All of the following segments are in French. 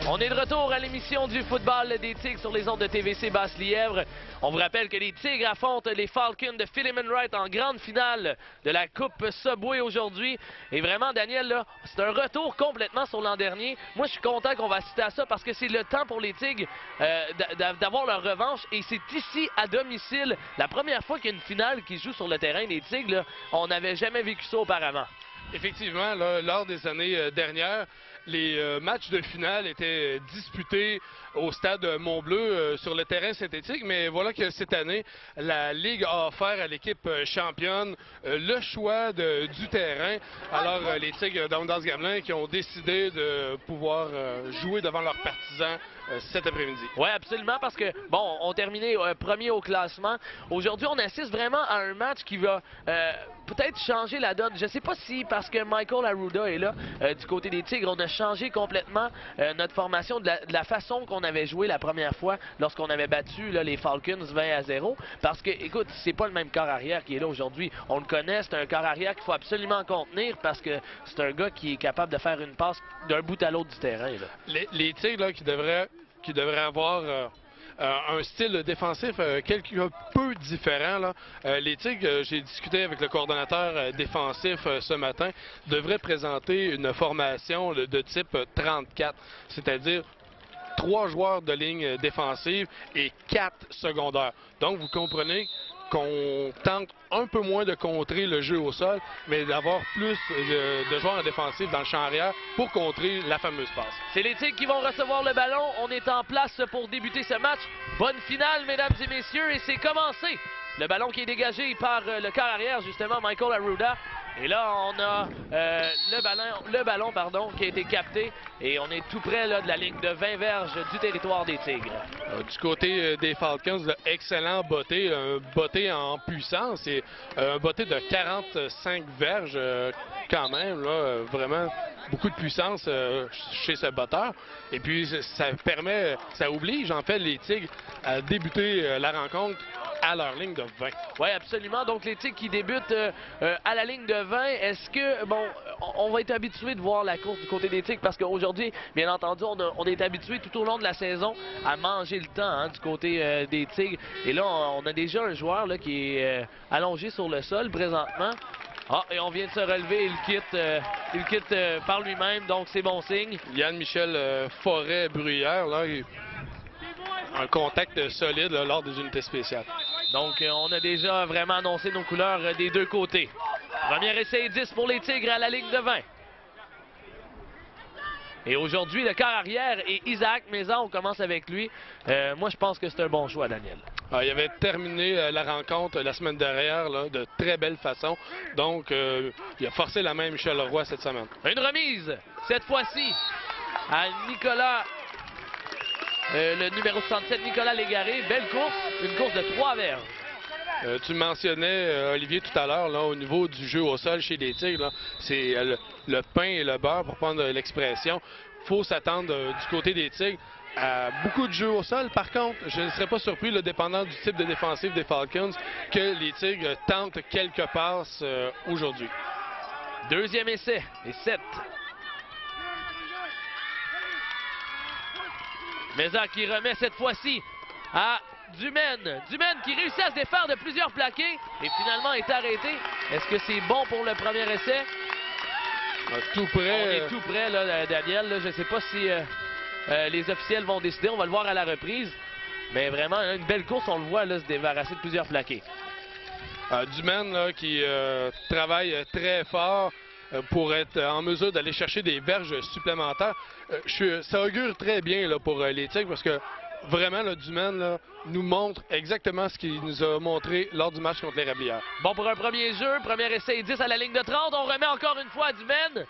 On est de retour à l'émission du football des Tigres sur les ondes de TVC Basse-Lièvre. On vous rappelle que les Tigres affrontent les Falcons de Philemon Wright en grande finale de la Coupe Subway aujourd'hui. Et vraiment, Daniel, là, c'est un retour complètement sur l'an dernier. Moi, je suis content qu'on va assister à ça parce que c'est le temps pour les Tigres d'avoir leur revanche. Et c'est ici, à domicile, la première fois qu'il y a une finale qui joue sur le terrain des Tigres. Là, on n'avait jamais vécu ça auparavant. Effectivement, là, lors des années dernières, les matchs de finale étaient disputés au stade Mont-Bleu sur le terrain synthétique, mais voilà que cette année, la Ligue a offert à l'équipe championne le choix du terrain. Alors, les Tigres d'Ondas-Gamelin qui ont décidé de pouvoir jouer devant leurs partisans cet après-midi. Oui, absolument, parce que, bon, on terminait premier au classement. Aujourd'hui, on assiste vraiment à un match qui va peut-être changer la donne. Je ne sais pas si, parce que Michael Arruda est là, du côté des Tigres, on a changé complètement notre formation de la façon qu'on avait joué la première fois lorsqu'on avait battu là, les Falcons 20-0. Parce que, écoute, c'est pas le même corps arrière qui est là aujourd'hui. On le connaît, c'est un corps arrière qu'il faut absolument contenir parce que c'est un gars qui est capable de faire une passe d'un bout à l'autre du terrain. Là. Les Tigres là, qui devraient avoir un style défensif quelque peu différent. Là. Les Tigres, j'ai discuté avec le coordonnateur défensif ce matin, devraient présenter une formation de type 34, c'est-à-dire 3 joueurs de ligne défensive et 4 secondaires. Donc, vous comprenez qu'on tente un peu moins de contrer le jeu au sol, mais d'avoir plus de joueurs en défensive dans le champ arrière pour contrer la fameuse passe. C'est les Tigres qui vont recevoir le ballon. On est en place pour débuter ce match. Bonne finale, mesdames et messieurs, et c'est commencé. Le ballon qui est dégagé par le quart arrière, justement, Michael Arruda. Et là, on a le ballon qui a été capté. Et on est tout près là, de la ligne de 20 verges du territoire des Tigres. Du côté des Falcons, excellent botté, un botté en puissance et un botté de 45 verges quand même, là, vraiment beaucoup de puissance chez ce botteur. Et puis ça oblige en fait les Tigres à débuter la rencontre à leur ligne de 20. Oui, absolument. Donc les Tigres qui débutent à la ligne de 20, est-ce que, bon, on va être habitué de voir la course du côté des Tigres parce qu'aujourd'hui, bien entendu, on est habitué tout au long de la saison à manger le temps du côté des Tigres. Et là, on a déjà un joueur là, qui est allongé sur le sol présentement. Ah, et on vient de se relever, il quitte par lui-même, donc c'est bon signe. Yann-Michel Forêt-Bruyère, là, un contact solide là, lors des unités spéciales. Donc, on a déjà vraiment annoncé nos couleurs des deux côtés. Premier essai et 10 pour les Tigres à la ligne de 20. Et aujourd'hui, le quart arrière et Isaac Mézard, on commence avec lui. Moi, je pense que c'est un bon choix, Daniel. Il avait terminé la rencontre la semaine dernière là, de très belle façon. Donc, il a forcé la main Michel Leroy cette semaine. Une remise, cette fois-ci, à Nicolas, le numéro 67, Nicolas Légaré. Belle course, une course de 3 verges. Tu mentionnais, Olivier, tout à l'heure, au niveau du jeu au sol chez les Tigres, c'est le pain et le beurre, pour prendre l'expression. Il faut s'attendre du côté des Tigres à beaucoup de jeux au sol. Par contre, je ne serais pas surpris, dépendant du type de défensive des Falcons, que les Tigres tentent quelques passes aujourd'hui. Deuxième essai et 7. Mézard qui remet cette fois-ci à Dumaine. Dumaine qui réussit à se défaire de plusieurs plaqués et finalement est arrêté. Est-ce que c'est bon pour le premier essai? Tout près. On est tout près, là, Daniel. Là, je ne sais pas si les officiels vont décider. On va le voir à la reprise. Mais vraiment, une belle course. On le voit là, se débarrasser de plusieurs plaqués. Dumaine là, qui travaille très fort pour être en mesure d'aller chercher des verges supplémentaires. Ça augure très bien là, pour les Tigres parce que vraiment, le Dumaine là, nous montre exactement ce qu'il nous a montré lors du match contre les Rablières. Bon, pour un premier jeu, premier essai 10 à la ligne de 30. On remet encore une fois à Dumaine.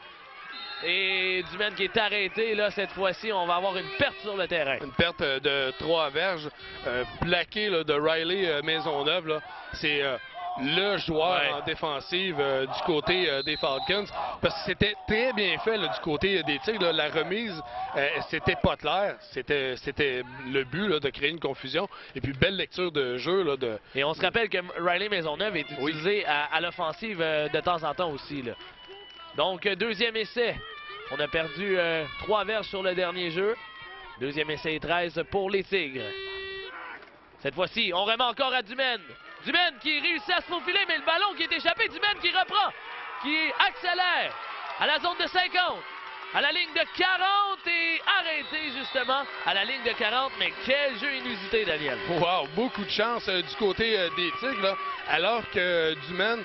Et Dumaine qui est arrêté, là, cette fois-ci, on va avoir une perte sur le terrain. Une perte de 3 verges, plaqué là, de Riley Maisonneuve. Là. C'est le joueur en défensive du côté des Falcons. Parce que c'était très bien fait là, du côté des Tigres. Là. La remise, c'était pas clair. C'était le but là, de créer une confusion. Et puis, belle lecture de jeu. Là, Et on se rappelle que Riley Maisonneuve est utilisé à l'offensive de temps en temps aussi. Là. Donc, deuxième essai. On a perdu 3 verges sur le dernier jeu. Deuxième essai et 13 pour les Tigres. Cette fois-ci, on remet encore à Dumaine. Dumaine qui réussit à se faufiler, mais le ballon qui est échappé. Dumaine qui reprend, qui accélère à la zone de 50, à la ligne de 40 et arrêté justement à la ligne de 40. Mais quel jeu inusité, Daniel. Wow, beaucoup de chance du côté des Tigres, là, alors que Dumaine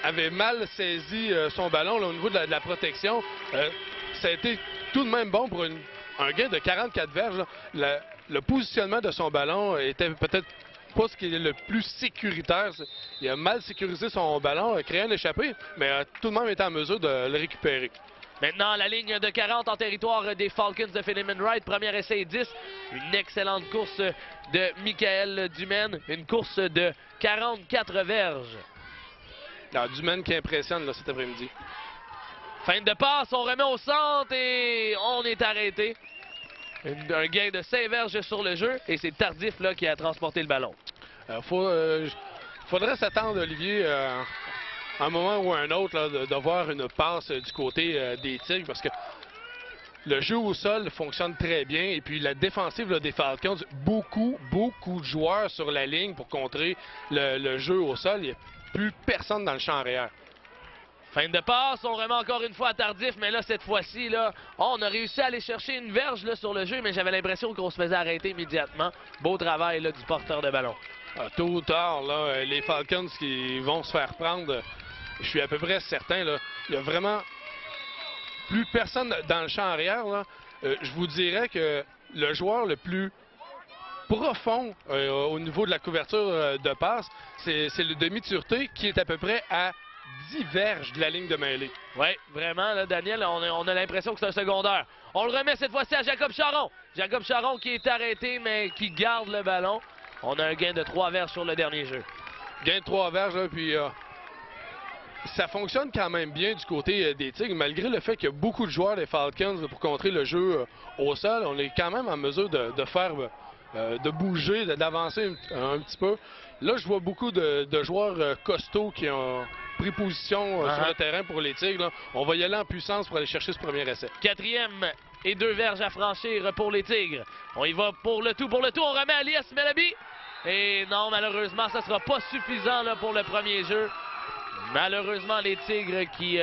avait mal saisi son ballon là, au niveau de la protection. Ça a été tout de même bon pour un gain de 44 verges. Là. Le positionnement de son ballon était peut-être pas ce qui est le plus sécuritaire. Il a mal sécurisé son ballon, a créé un échappé, mais a tout de même été en mesure de le récupérer. Maintenant, la ligne de 40 en territoire des Falcons de Philemon Wright. Premier essai et 10. Une excellente course de Michael Dumaine. Une course de 44 verges. Alors, Dumaine qui impressionne là, cet après-midi. Fin de passe, on remet au centre et on est arrêté. Un gain de 5 verges sur le jeu et c'est Tardif là, qui a transporté le ballon. Faudrait s'attendre, Olivier, à un moment ou à un autre, là, de voir une passe du côté des Tigres parce que le jeu au sol fonctionne très bien et puis la défensive là, des Falcons, beaucoup de joueurs sur la ligne pour contrer le jeu au sol. Il n'y a plus personne dans le champ arrière. Fin de passe, on remet encore une fois à Tardif, mais là, cette fois-ci, là, on a réussi à aller chercher une verge là, sur le jeu, mais j'avais l'impression qu'on se faisait arrêter immédiatement. Beau travail là, du porteur de ballon. Tôt ou tard, là, les Falcons qui vont se faire prendre, je suis à peu près certain, là, il y a vraiment plus personne dans le champ arrière. Là. Je vous dirais que le joueur le plus profond au niveau de la couverture de passe, c'est le demi-de-sûreté qui est à peu près à 10 verges de la ligne de mêlée. Oui, vraiment, là, Daniel, on a l'impression que c'est un secondaire. On le remet cette fois-ci à Jacob Charron. Jacob Charron qui est arrêté, mais qui garde le ballon. On a un gain de 3 verges sur le dernier jeu. Gain de 3 verges, là, puis ça fonctionne quand même bien du côté des Tigres, malgré le fait qu'il y a beaucoup de joueurs des Falcons pour contrer le jeu au sol. On est quand même en mesure de faire, de bouger, d'avancer un petit peu. Là, je vois beaucoup de joueurs costauds qui ont pris position sur le terrain pour les Tigres. Là. On va y aller en puissance pour aller chercher ce premier essai. Quatrième et 2 verges à franchir pour les Tigres. On y va pour le tout. On remet Alias Melabi. Et non, malheureusement, ça ne sera pas suffisant là, pour le premier jeu. Malheureusement, les Tigres qui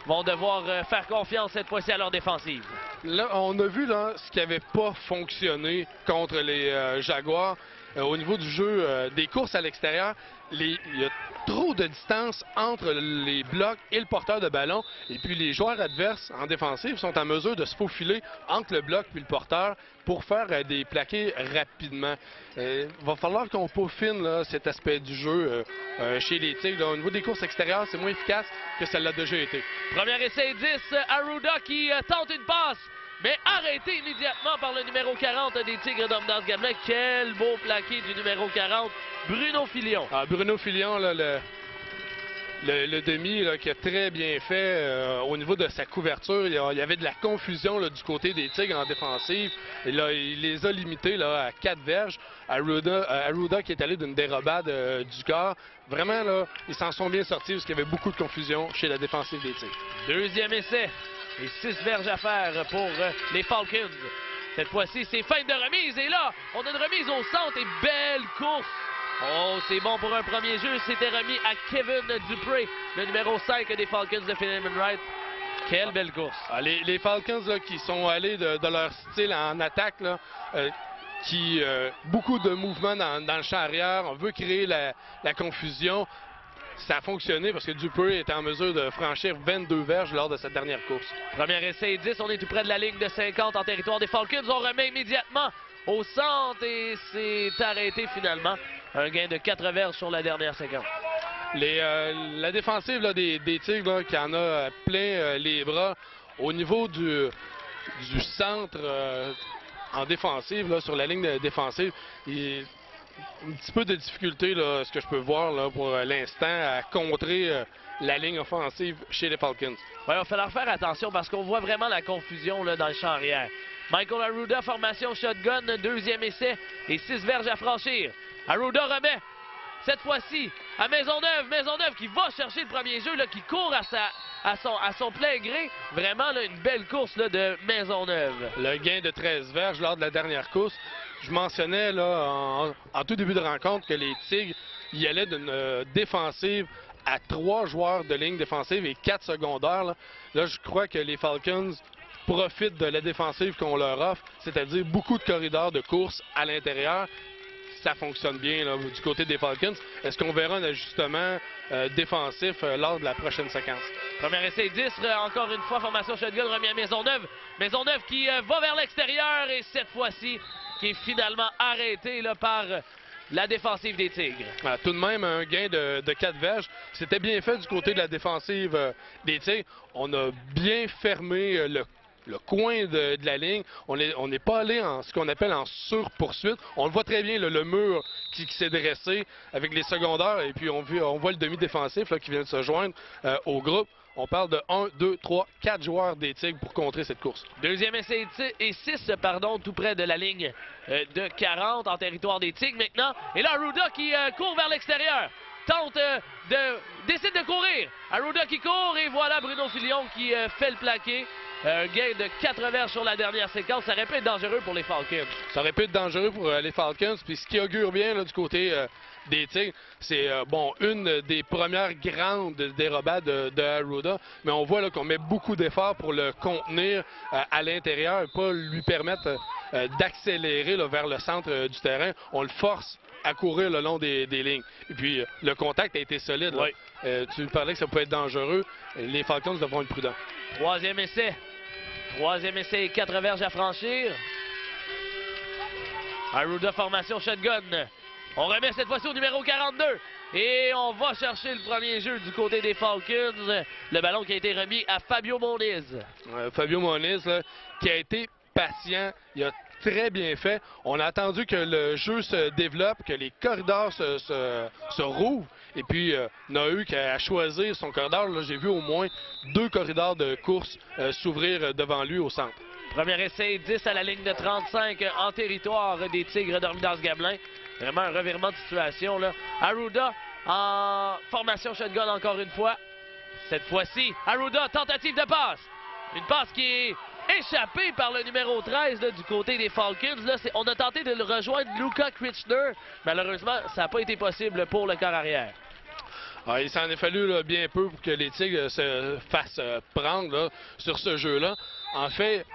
vont devoir faire confiance cette fois-ci à leur défensive. Là, on a vu là, ce qui n'avait pas fonctionné contre les Jaguars. Au niveau du jeu des courses à l'extérieur, il y a trop de distance entre les blocs et le porteur de ballon. Et puis les joueurs adverses en défensive sont en mesure de se faufiler entre le bloc et le porteur pour faire des plaqués rapidement. Il va falloir qu'on peaufine là, cet aspect du jeu chez les Tigres. Là. Au niveau des courses extérieures, c'est moins efficace que ça l'a déjà été. Premier essai 10, Arruda qui tente une passe. Mais arrêté immédiatement par le numéro 40 des Tigres d'Omdas-Gamelin. Quel beau plaqué du numéro 40, Bruno Filion. Bruno Filion, là, le demi là, qui a très bien fait au niveau de sa couverture. Il y avait de la confusion là, du côté des Tigres en défensive. Et là, il les a limités là, à 4 verges. Arruda qui est allé d'une dérobade du corps. Vraiment, là, ils s'en sont bien sortis parce qu'il y avait beaucoup de confusion chez la défensive des Tigres. Deuxième essai. Et 6 verges à faire pour les Falcons. Cette fois-ci, c'est fin de remise. Et là, on a une remise au centre et belle course. Oh, c'est bon pour un premier jeu. C'était remis à Kevin Dupré, le numéro 5 des Falcons de Philemon Wright. Quelle belle course. Les Falcons là, qui sont allés de leur style en attaque, là, beaucoup de mouvements dans le champ arrière. On veut créer la confusion. Ça a fonctionné parce que Dupré était en mesure de franchir 22 verges lors de cette dernière course. Premier essai 10, on est tout près de la ligne de 50 en territoire des Falcons. On remet immédiatement au centre et c'est arrêté finalement. Un gain de 4 verges sur la dernière séquence. La défensive là, des Tigres là, qui en a plein les bras au niveau du centre en défensive, là, sur la ligne défensive. Un petit peu de difficulté, là, ce que je peux voir là, pour l'instant, à contrer la ligne offensive chez les Falcons. Ouais, il va falloir faire attention parce qu'on voit vraiment la confusion là, dans le champ arrière. Michael Arruda, formation shotgun, deuxième essai et 6 verges à franchir. Arruda remet. Cette fois-ci, à Maisonneuve. Maisonneuve qui va chercher le premier jeu, là, qui court à son plein gré. Vraiment, là, une belle course là, de Maisonneuve. Le gain de 13 verges lors de la dernière course. Je mentionnais là, en tout début de rencontre que les Tigres y allaient d'une défensive à 3 joueurs de ligne défensive et 4 secondaires. Là, je crois que les Falcons profitent de la défensive qu'on leur offre, c'est-à-dire beaucoup de corridors de course à l'intérieur. Ça fonctionne bien là, du côté des Falcons. Est-ce qu'on verra un ajustement défensif lors de la prochaine séquence? Premier essai 10, encore une fois, formation shotgun remis à Maisonneuve. Maisonneuve qui va vers l'extérieur et cette fois-ci, qui est finalement arrêté là, par la défensive des Tigres. Ah, tout de même, un gain de 4 verges. C'était bien fait du côté de la défensive des Tigres. On a bien fermé le coin de la ligne. On n'est pas allé en ce qu'on appelle en sur-poursuite. On le voit très bien, le mur qui s'est dressé avec les secondaires. Et puis, on voit le demi-défensif qui vient de se joindre au groupe. On parle de 1, 2, 3, 4 joueurs des Tigres pour contrer cette course. Deuxième essai et 6, pardon, tout près de la ligne de 40 en territoire des Tigres maintenant. Et là, Arruda qui court vers l'extérieur. Décide de courir. Arruda qui court et voilà Bruno Filion qui fait le plaqué. Un gain de 4 verges sur la dernière séquence. Ça aurait pu être dangereux pour les Falcons. Ça aurait pu être dangereux pour les Falcons. Puis ce qui augure bien là, du côté des Tigres, c'est une des premières grandes dérobades de Arruda. Mais on voit qu'on met beaucoup d'efforts pour le contenir à l'intérieur et pas lui permettre d'accélérer vers le centre du terrain. On le force à courir le long des lignes. Et puis, le contact a été solide. Oui. Tu me parlais que ça pouvait être dangereux. Les Falcons devront être prudents. Troisième essai. Troisième essai et 4 verges à franchir. Arruda formation shotgun. On remet cette fois-ci au numéro 42. Et on va chercher le premier jeu du côté des Falcons. Le ballon qui a été remis à Fabio Moniz. Fabio Moniz, là, qui a été patient. Il a très bien fait. On a attendu que le jeu se développe, que les corridors se rouvrent. Et puis, n'a eu qu'à choisir son corridor. J'ai vu au moins 2 corridors de course s'ouvrir devant lui au centre. Premier essai, 10 à la ligne de 35 en territoire des Tigres d'Ormidas-Gamelin. Vraiment un revirement de situation, là. Arruda en formation shotgun encore une fois. Cette fois-ci, Arruda, tentative de passe. Une passe qui est échappée par le numéro 13 là, du côté des Falcons. Là, on a tenté de le rejoindre, Luca Kritchner. Malheureusement, ça n'a pas été possible pour le corps arrière. Ah, il s'en est fallu là, bien peu pour que les Tigres se fassent prendre là, sur ce jeu-là. En fait,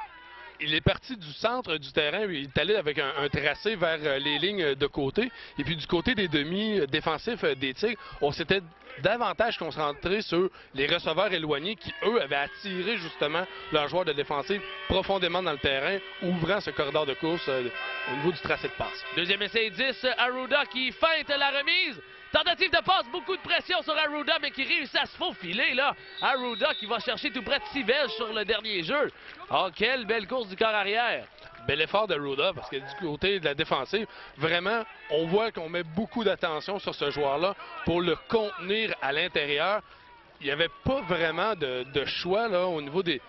il est parti du centre du terrain, il est allé avec un tracé vers les lignes de côté. Et puis du côté des demi-défensifs des Tigres, on s'était davantage concentré sur les receveurs éloignés qui, eux, avaient attiré justement leurs joueurs de défensive profondément dans le terrain, ouvrant ce corridor de course au niveau du tracé de passe. Deuxième essai 10, Arruda qui feinte la remise. Tentative de passe, beaucoup de pression sur Arruda, mais qui réussit à se faufiler, là. Arruda qui va chercher tout près de 6 verges sur le dernier jeu. Oh, quelle belle course du corps arrière. Bel effort d'Arruda, parce que du côté de la défensive, vraiment, on voit qu'on met beaucoup d'attention sur ce joueur-là pour le contenir à l'intérieur. Il n'y avait pas vraiment de choix là, au niveau des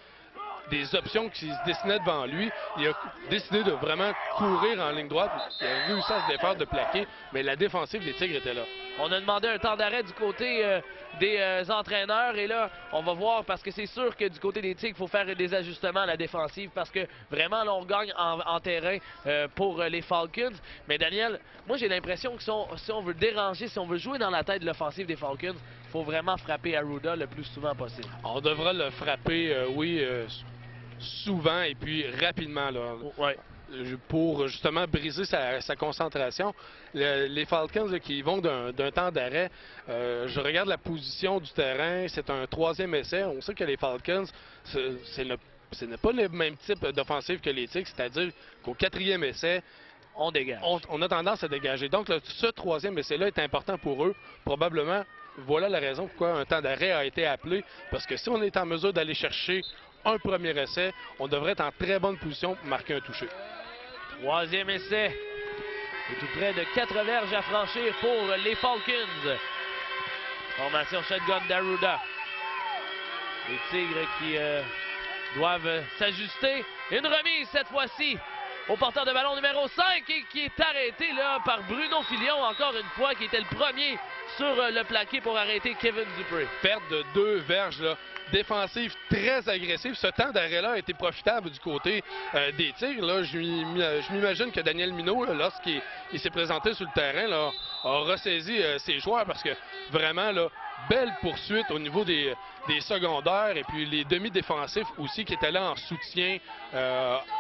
options qui se dessinaient devant lui. Il a décidé de vraiment courir en ligne droite. Il a réussi à se défaire de plaquer, mais la défensive des Tigres était là. On a demandé un temps d'arrêt du côté des entraîneurs et là, on va voir parce que c'est sûr que du côté des Tigres, il faut faire des ajustements à la défensive parce que vraiment, là, on gagne en terrain pour les Falcons. Mais Daniel, moi, j'ai l'impression que si on veut déranger, si on veut jouer dans la tête de l'offensive des Falcons, il faut vraiment frapper Arruda le plus souvent possible. On devra le frapper, souvent et puis rapidement. Là. Ouais. Pour justement briser sa concentration. Les Falcons là, qui vont d'un temps d'arrêt, je regarde la position du terrain, c'est un 3e essai. On sait que les Falcons, ce n'est pas le même type d'offensive que les Tigres, c'est-à-dire qu'au 4e essai, on dégage. On a tendance à dégager. Donc là, ce 3e essai-là est important pour eux. Probablement, voilà la raison pourquoi un temps d'arrêt a été appelé, parce que si on est en mesure d'aller chercher un premier essai, on devrait être en très bonne position pour marquer un touché. 3e essai. Et tout près de 4 verges à franchir pour les Falcons. Formation shotgun d'Arruda. Les Tigres qui doivent s'ajuster. Une remise cette fois-ci au porteur de ballon numéro 5 et qui est arrêté là par Bruno Filion, encore une fois, qui était le premier sur le plaqué pour arrêter Kevin Dupré. Perte de 2 verges, là. Défensive très agressive. Ce temps d'arrêt-là a été profitable du côté des Tigres. Là. Je m'imagine que Daniel Minot, là, lorsqu'il s'est présenté sur le terrain, là, a ressaisi ses joueurs parce que vraiment, là, belle poursuite au niveau des secondaires et puis les demi-défensifs aussi qui étaient là en soutien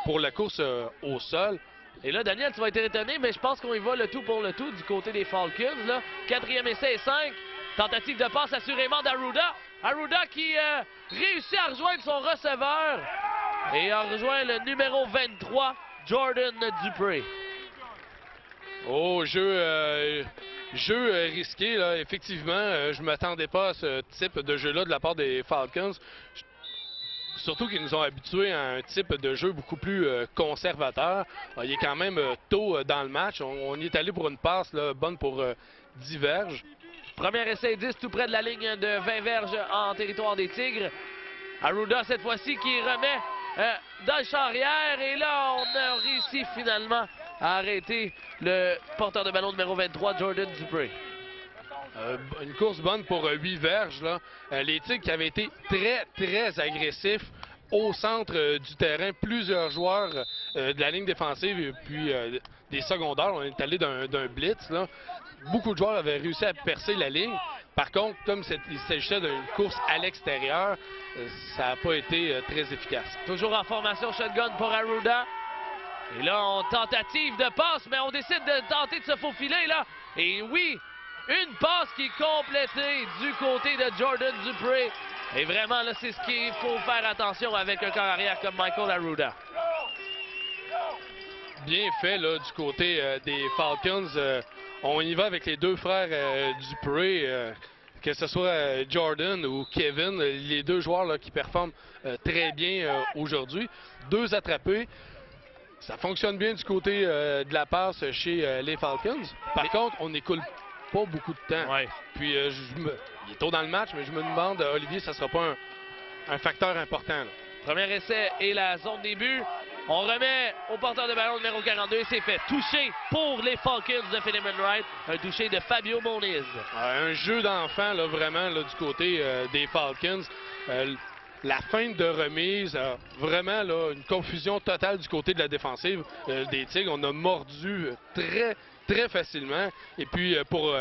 pour la course au sol. Et là, Daniel, tu vas être étonné, mais je pense qu'on y va le tout pour le tout du côté des Falcons. Là. 4e essai et 5. Tentative de passe assurément d'Arruda. Arruda qui réussit à rejoindre son receveur et a rejoint le numéro 23, Jordan Dupré. Oh, jeu risqué, là. Effectivement, je ne m'attendais pas à ce type de jeu-là de la part des Falcons. Surtout qu'ils nous ont habitués à un type de jeu beaucoup plus conservateur. Il est quand même tôt dans le match. On y est allé pour une passe là, bonne pour 10 verges. Premier essai 10 tout près de la ligne de 20 verges en territoire des Tigres. Arruda cette fois-ci qui remet dans le champ arrière. Et là, on a réussi finalement à arrêter le porteur de ballon numéro 23, Jordan Dupré. Une course bonne pour 8 verges. Là. Les Tigres qui avaient été très agressifs au centre du terrain. Plusieurs joueurs de la ligne défensive et puis des secondaires. On est allé d'un blitz. Là. Beaucoup de joueurs avaient réussi à percer la ligne. Par contre, comme il s'agissait d'une course à l'extérieur, ça n'a pas été très efficace. Toujours en formation shotgun pour Arruda. Et là, on tentative de passe, mais on décide de tenter de se faufiler là. Et oui, une passe qui est complétée du côté de Jordan Dupré. Et vraiment, là, c'est ce qu'il faut faire attention avec un corps arrière comme Michael Arruda. Bien fait là, du côté des Falcons. On y va avec les deux frères Dupré, que ce soit Jordan ou Kevin, les deux joueurs là, qui performent très bien aujourd'hui. 2 attrapés. Ça fonctionne bien du côté de la passe chez les Falcons. Par contre, on n'écoule pas beaucoup de temps. Ouais. Puis, il est tôt dans le match, mais je me demande, Olivier, ça ne sera pas un facteur important. Là. Premier essai et la zone début. On remet au porteur de ballon numéro 42 et c'est fait. Touché pour les Falcons de Philemon Wright. Un touché de Fabio Moniz. Un jeu d'enfant, là, vraiment, là, du côté des Falcons. La feinte de remise, vraiment là, une confusion totale du côté de la défensive des Tigres. On a mordu très facilement. Et puis pour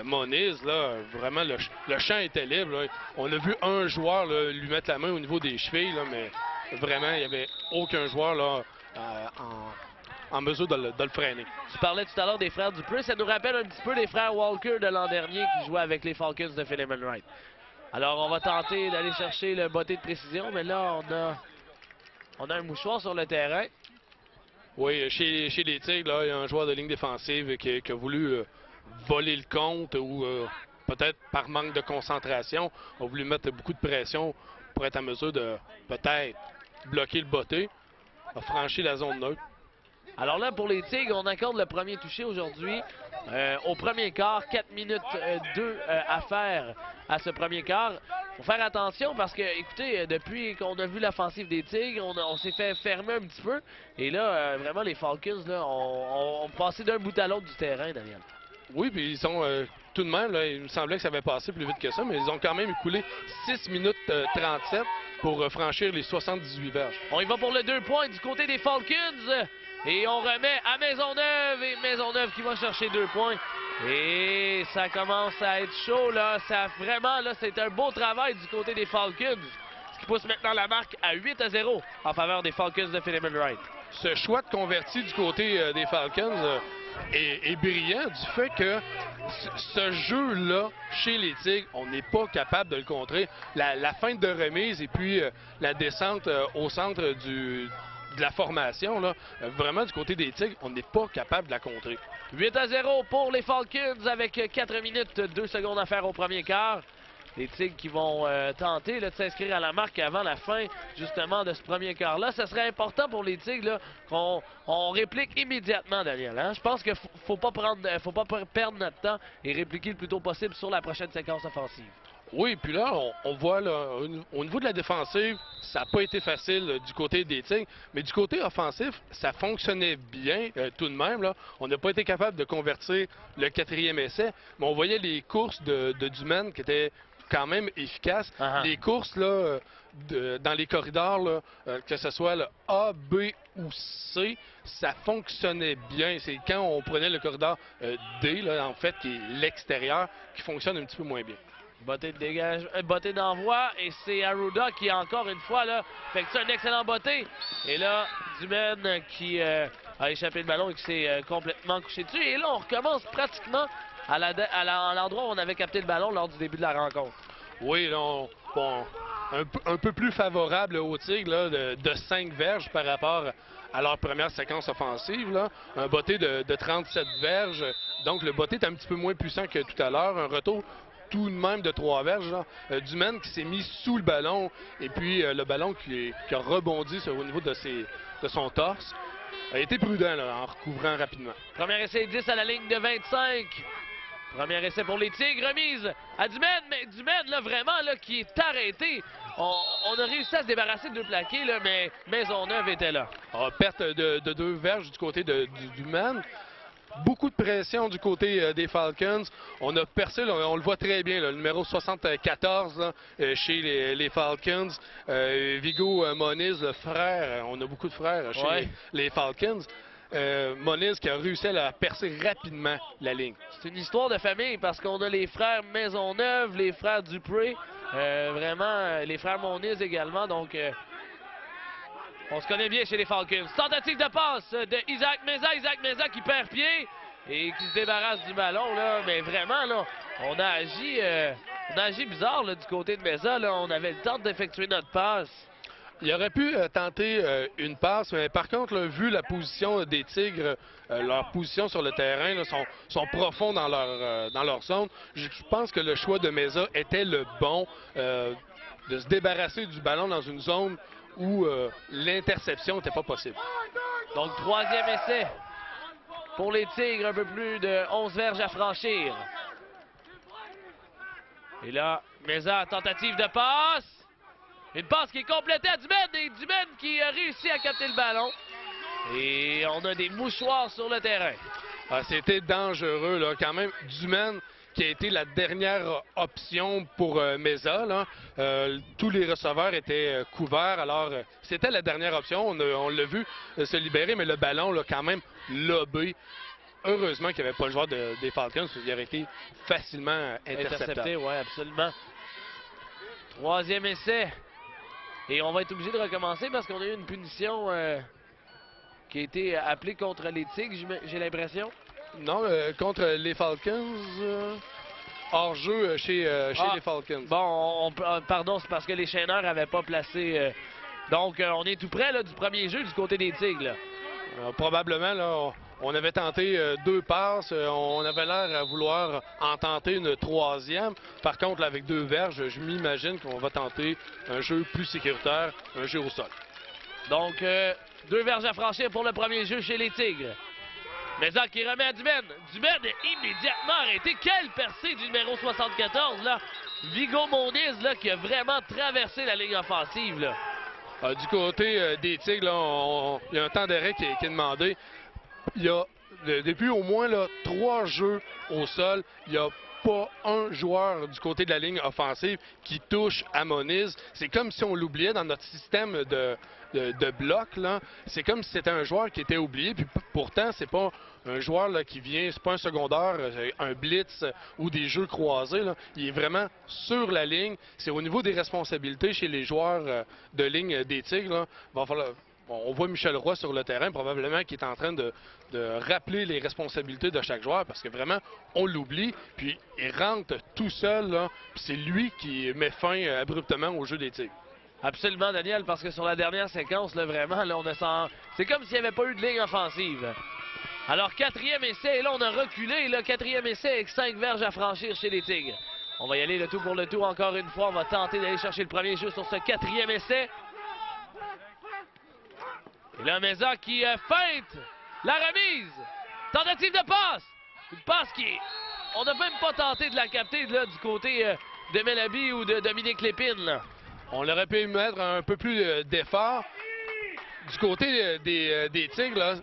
Moniz, là, vraiment le champ était libre. Là. On a vu un joueur là, lui mettre la main au niveau des chevilles, là, mais vraiment, il n'y avait aucun joueur là, en mesure de le freiner. Tu parlais tout à l'heure des frères Dupré. Ça nous rappelle un petit peu les frères Walker de l'an dernier qui jouaient avec les Falcons de Philemon Wright. Alors, on va tenter d'aller chercher le botté de précision, mais là, on a un mouchoir sur le terrain. Oui, chez les Tigres, là, il y a un joueur de ligne défensive qui a voulu voler le compte ou peut-être par manque de concentration, a voulu mettre beaucoup de pression pour être en mesure de peut-être bloquer le botté, a franchi la zone neutre. Alors là, pour les Tigres, on accorde le premier touché aujourd'hui. Au premier quart, 4 minutes 2 à faire à ce premier quart. Il faut faire attention parce que, écoutez, depuis qu'on a vu l'offensive des Tigres, on s'est fait fermer un petit peu. Et là, vraiment, les Falcons là, ont passé d'un bout à l'autre du terrain, Daniel. Oui, puis ils sont tout de même, là, il me semblait que ça avait passé plus vite que ça, mais ils ont quand même écoulé 6 minutes 37 pour franchir les 78 verges. On y va pour le 2 points du côté des Falcons. Et on remet à Maisonneuve. Et Maisonneuve qui va chercher 2 points. Et ça commence à être chaud, là. Ça, vraiment, là, c'est un beau travail du côté des Falcons. Ce qui pousse maintenant la marque à 8-0 en faveur des Falcons de Philemon Wright. Ce choix de converti du côté des Falcons est brillant du fait que ce jeu-là, chez les Tigres, on n'est pas capable de le contrer. La feinte de remise et puis la descente au centre de la formation, là, vraiment du côté des Tigres, on n'est pas capable de la contrer. 8-0 pour les Falcons avec 4 minutes 2 secondes à faire au premier quart. Les Tigres qui vont tenter là, de s'inscrire à la marque avant la fin justement de ce premier quart-là. Ça serait important pour les Tigres qu'on réplique immédiatement, Daniel. Hein? Je pense qu'il ne faut pas perdre notre temps et répliquer le plus tôt possible sur la prochaine séquence offensive. Oui, puis là, on voit là, au niveau de la défensive, ça n'a pas été facile du côté des Tigres, mais du côté offensif, ça fonctionnait bien tout de même. Là. On n'a pas été capable de convertir le quatrième essai, mais on voyait les courses de Dumaine qui étaient quand même efficaces. Ah ah. Les courses là, dans les corridors, là, que ce soit le A, B ou C, ça fonctionnait bien. C'est quand on prenait le corridor D, là, en fait, qui est l'extérieur, qui fonctionne un petit peu moins bien. Botté de dégage, botté d'envoi et c'est Arruda qui encore une fois là fait un excellent botté. Et là, Dumaine qui a échappé le ballon et qui s'est complètement couché dessus. Et là, on recommence pratiquement à l'endroit où on avait capté le ballon lors du début de la rencontre. Oui, là, bon, un peu plus favorable aux Tigres là, de 5 verges par rapport à leur première séquence offensive. Là. Un botté de 37 verges. Donc, le botté est un petit peu moins puissant que tout à l'heure. Un retour tout de même de 3 verges. Dumaine qui s'est mis sous le ballon et puis le ballon qui a rebondi au niveau de son torse. A été prudent là, en recouvrant rapidement. Premier essai 10 à la ligne de 25. Premier essai pour les Tigres, remise à Dumaine, mais Dumaine, là, vraiment, là, qui est arrêté. On a réussi à se débarrasser de deux plaqués, là, mais Maisonneuve était là. Perte de 2 verges du côté de Dumaine. Beaucoup de pression du côté des Falcons. On a percé, là, on le voit très bien, là, le numéro 74 là, chez les Falcons. Vigo Moniz, le frère, on a beaucoup de frères chez les Falcons. Moniz qui a réussi à la percer rapidement la ligne. C'est une histoire de famille parce qu'on a les frères Maisonneuve, les frères Dupré, vraiment les frères Moniz également. Donc, on se connaît bien chez les Falcons. Tentative de passe de Isaac Meza qui perd pied et qui se débarrasse du ballon. Là. Mais vraiment, là, on a agi bizarre là, du côté de Meza. Là. On avait le temps d'effectuer notre passe. Il aurait pu tenter une passe, mais par contre, là, vu la position des Tigres, leur position sur le terrain, là, sont profonds dans leur zone, je pense que le choix de Meza était le bon, de se débarrasser du ballon dans une zone où l'interception n'était pas possible. Donc, troisième essai pour les Tigres, un peu plus de 11 verges à franchir. Et là, Meza, tentative de passe. Une passe qui est complétée à Dumaine et Dumaine qui a réussi à capter le ballon. Et on a des mouchoirs sur le terrain. Ah, c'était dangereux, là, quand même. Dumaine qui a été la dernière option pour Meza. Là. Tous les receveurs étaient couverts. Alors, c'était la dernière option. On l'a vu se libérer, mais le ballon, là, quand même, lobé. Heureusement qu'il n'y avait pas le joueur des Falcons, il aurait été facilement intercepté. Oui, absolument. Troisième essai. Et on va être obligé de recommencer parce qu'on a eu une punition qui a été appelée contre les Tigres, j'ai l'impression. Non, contre les Falcons, hors jeu chez les Falcons. Bon, pardon, c'est parce que les chaîneurs n'avaient pas placé. Donc, on est tout près là, du premier jeu du côté des Tigres. Là. Probablement, là, on avait tenté 2 passes. On avait l'air à vouloir en tenter une 3e. Par contre, là, avec 2 verges, je m'imagine qu'on va tenter un jeu plus sécuritaire, un jeu au sol. Donc, 2 verges à franchir pour le premier jeu chez les Tigres. Meza qui remet à Dumaine. Dumaine est immédiatement arrêté. Quelle percée du numéro 74, là. Vigo Moniz, là, qui a vraiment traversé la ligne offensive, là. Du côté des Tigres, là, il y a un temps d'arrêt qui est demandé. Il y a, depuis au moins là, 3 jeux au sol, il n'y a pas un joueur du côté de la ligne offensive qui touche à Moniz. C'est comme si on l'oubliait dans notre système de bloc. C'est comme si c'était un joueur qui était oublié. Puis pourtant, c'est pas un joueur là, qui vient, c'est pas un secondaire, un blitz ou des jeux croisés. Là. Il est vraiment sur la ligne. C'est au niveau des responsabilités chez les joueurs de ligne des Tigres. Là. Va falloir, on voit Michel Roy sur le terrain, probablement, qui est en train de rappeler les responsabilités de chaque joueur, parce que vraiment, on l'oublie, puis il rentre tout seul, là, puis c'est lui qui met fin abruptement au jeu des Tigres. Absolument, Daniel, parce que sur la dernière séquence, là, vraiment, là, on a senti... C'est comme s'il n'y avait pas eu de ligne offensive. Alors, 4e essai, et là, on a reculé, là, 4e essai avec 5 verges à franchir chez les Tigres. On va y aller le tout pour le tout, encore une fois. On va tenter d'aller chercher le premier jeu sur ce 4e essai. Et là, Meza qui feinte la remise. Tentative de passe. Une passe qui est... On n'a même pas tenté de la capter là, du côté de Melaby ou de Dominique Lépine, là. On aurait pu mettre un peu plus d'effort. Du côté des Tigres, là,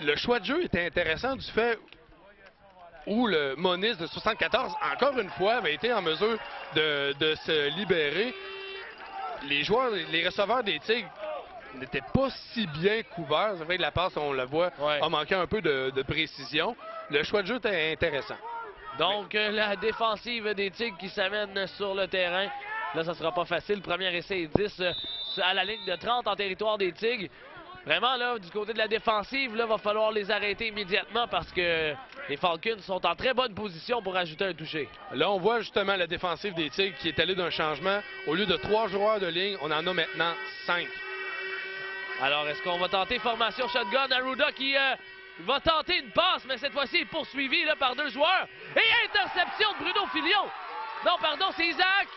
le choix de jeu était intéressant du fait où le Monis de 74, encore une fois, avait été en mesure de se libérer. Les joueurs, les receveurs des Tigres n'étaient pas si bien couverts. C'est vrai que la passe, on le voit, a manqué un peu de précision. Le choix de jeu était intéressant. Donc, la défensive des Tigres qui s'amène sur le terrain. Là, ça sera pas facile. Premier essai et 10 à la ligne de 30 en territoire des Tigres. Vraiment, là, du côté de la défensive, là, va falloir les arrêter immédiatement parce que les Falcons sont en très bonne position pour ajouter un touché. Là, on voit justement la défensive des Tigres qui est allée d'un changement. Au lieu de 3 joueurs de ligne, on en a maintenant 5. Alors, est-ce qu'on va tenter formation shotgun? Arruda qui va tenter une passe, mais cette fois-ci, il est poursuivi là, par 2 joueurs. Et interception de Bruno Filion. Non, pardon, c'est Isaac.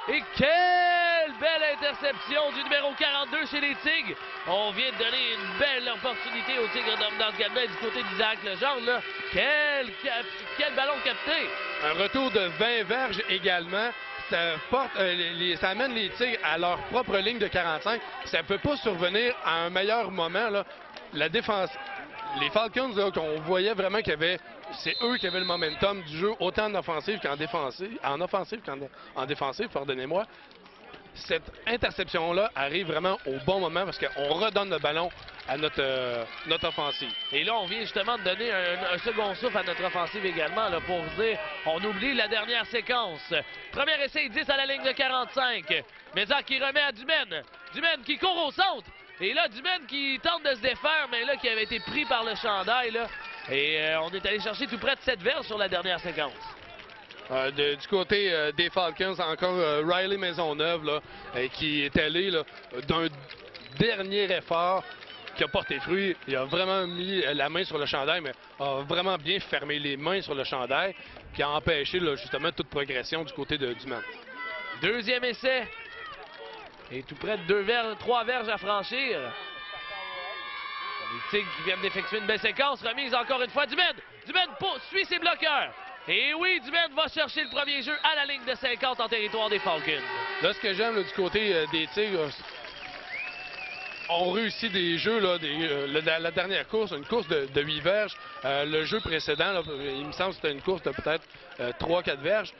Et quelle belle interception du numéro 42 chez les Tigres. On vient de donner une belle opportunité aux Tigres dans le cabinet du côté d'Isaac Legendre. Là. Quel ballon capté. Un retour de 20 verges également. Ça, ça amène les Tigres à leur propre ligne de 45. Ça ne peut pas survenir à un meilleur moment. Là. La défense, les Falcons, qu'on voyait vraiment qu'il y avait... C'est eux qui avaient le momentum du jeu, autant en offensive qu'en défensive. En offensive qu'en défensive, pardonnez-moi. Cette interception-là arrive vraiment au bon moment parce qu'on redonne le ballon à notre offensive. Et là, on vient justement de donner un second souffle à notre offensive également là, pour dire on oublie la dernière séquence. Premier essai 10 à la ligne de 45. Mézac qui remet à Dumaine. Dumaine qui court au centre. Et là, Dumaine qui tente de se défaire, mais là, qui avait été pris par le chandail. Là. Et on est allé chercher tout près de 7 verges sur la dernière séquence. Du côté des Falcons, encore Riley Maisonneuve là, qui est allé d'un dernier effort qui a porté fruit. Il a vraiment mis la main sur le chandail, mais a vraiment bien fermé les mains sur le chandail, qui a empêché là, justement toute progression du côté de Dumaine. Deuxième essai. Et tout près de 3 verges à franchir. Les Tigres qui viennent d'effectuer une belle séquence. Remise encore une fois. Dumaine suit ses bloqueurs. Et oui, Dumaine va chercher le premier jeu à la ligne de 50 en territoire des Falcons. Là, ce que j'aime du côté des Tigres, on réussit des jeux, là, la dernière course, une course de 8 verges. Le jeu précédent, là, il me semble que c'était une course de peut-être 3-4 verges.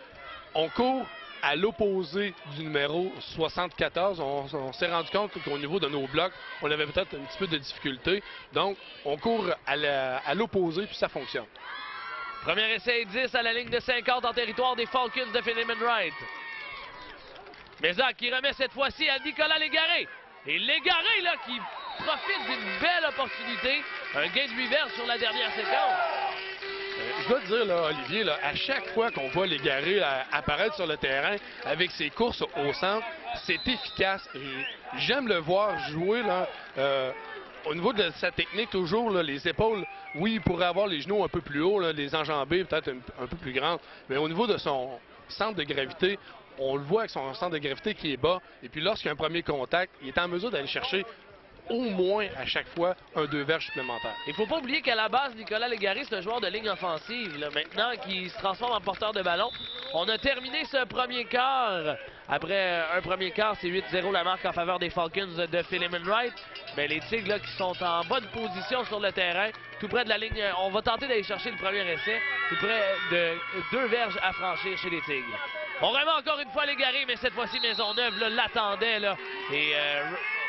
On court à l'opposé du numéro 74. On s'est rendu compte qu'au niveau de nos blocs, on avait peut-être un petit peu de difficulté. Donc, on court à l'opposé, puis ça fonctionne. Premier essai 10 à la ligne de 50 en territoire des Falcons de Philemon Wright. Mézac qui remet cette fois-ci à Nicolas Légaré. Et Légaré, là, qui profite d'une belle opportunité. Un gain de 8 verges sur la dernière séquence. Je dois te dire, là, Olivier, là, à chaque fois qu'on voit Légaré apparaître sur le terrain avec ses courses au centre, c'est efficace. J'aime le voir jouer, là. Au niveau de sa technique, toujours, là, les épaules, oui, il pourrait avoir les genoux un peu plus hauts, là, les enjambées peut-être un peu plus grandes, mais au niveau de son centre de gravité, on le voit avec son centre de gravité qui est bas. Et puis lorsqu'il y a un premier contact, il est en mesure d'aller chercher au moins à chaque fois un 2 verges supplémentaire. Il ne faut pas oublier qu'à la base, Nicolas Légaré, c'est un joueur de ligne offensive. Là, maintenant, qui se transforme en porteur de ballon. On a terminé ce premier quart. Après un premier quart, c'est 8-0 la marque en faveur des Falcons de Philemon Wright. Mais les Tigres là, qui sont en bonne position sur le terrain, tout près de la ligne. On va tenter d'aller chercher le premier essai. Tout près de 2 verges à franchir chez les Tigres. On remet encore une fois Légaré, mais cette fois-ci Maisonneuve l'attendait. Et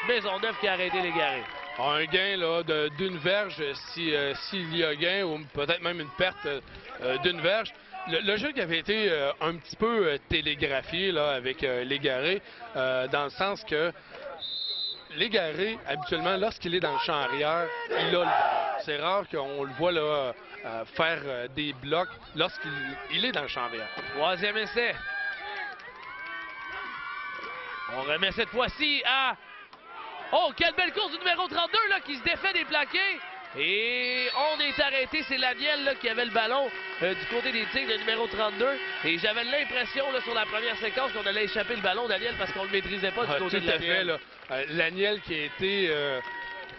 Maisonneuve qui a arrêté Légaré. Un gain là, d'une verge, s'il y a gain, ou peut-être même une perte d'une verge. Le jeu qui avait été un petit peu télégraphié là, avec Légaré, dans le sens que Légaré, habituellement, lorsqu'il est dans le champ arrière, il a le ballon. C'est rare qu'on le voit là, faire des blocs lorsqu'il est dans le champ arrière. Troisième essai. On remet cette fois-ci à... Oh, quelle belle course du numéro 32 là, qui se défait des plaqués. Et on est arrêté. C'est Laniel là, qui avait le ballon du côté des Tigres, le numéro 32. Et j'avais l'impression là, sur la première séquence qu'on allait échapper le ballon, Laniel, parce qu'on ne le maîtrisait pas du côté de Laniel. Laniel qui a été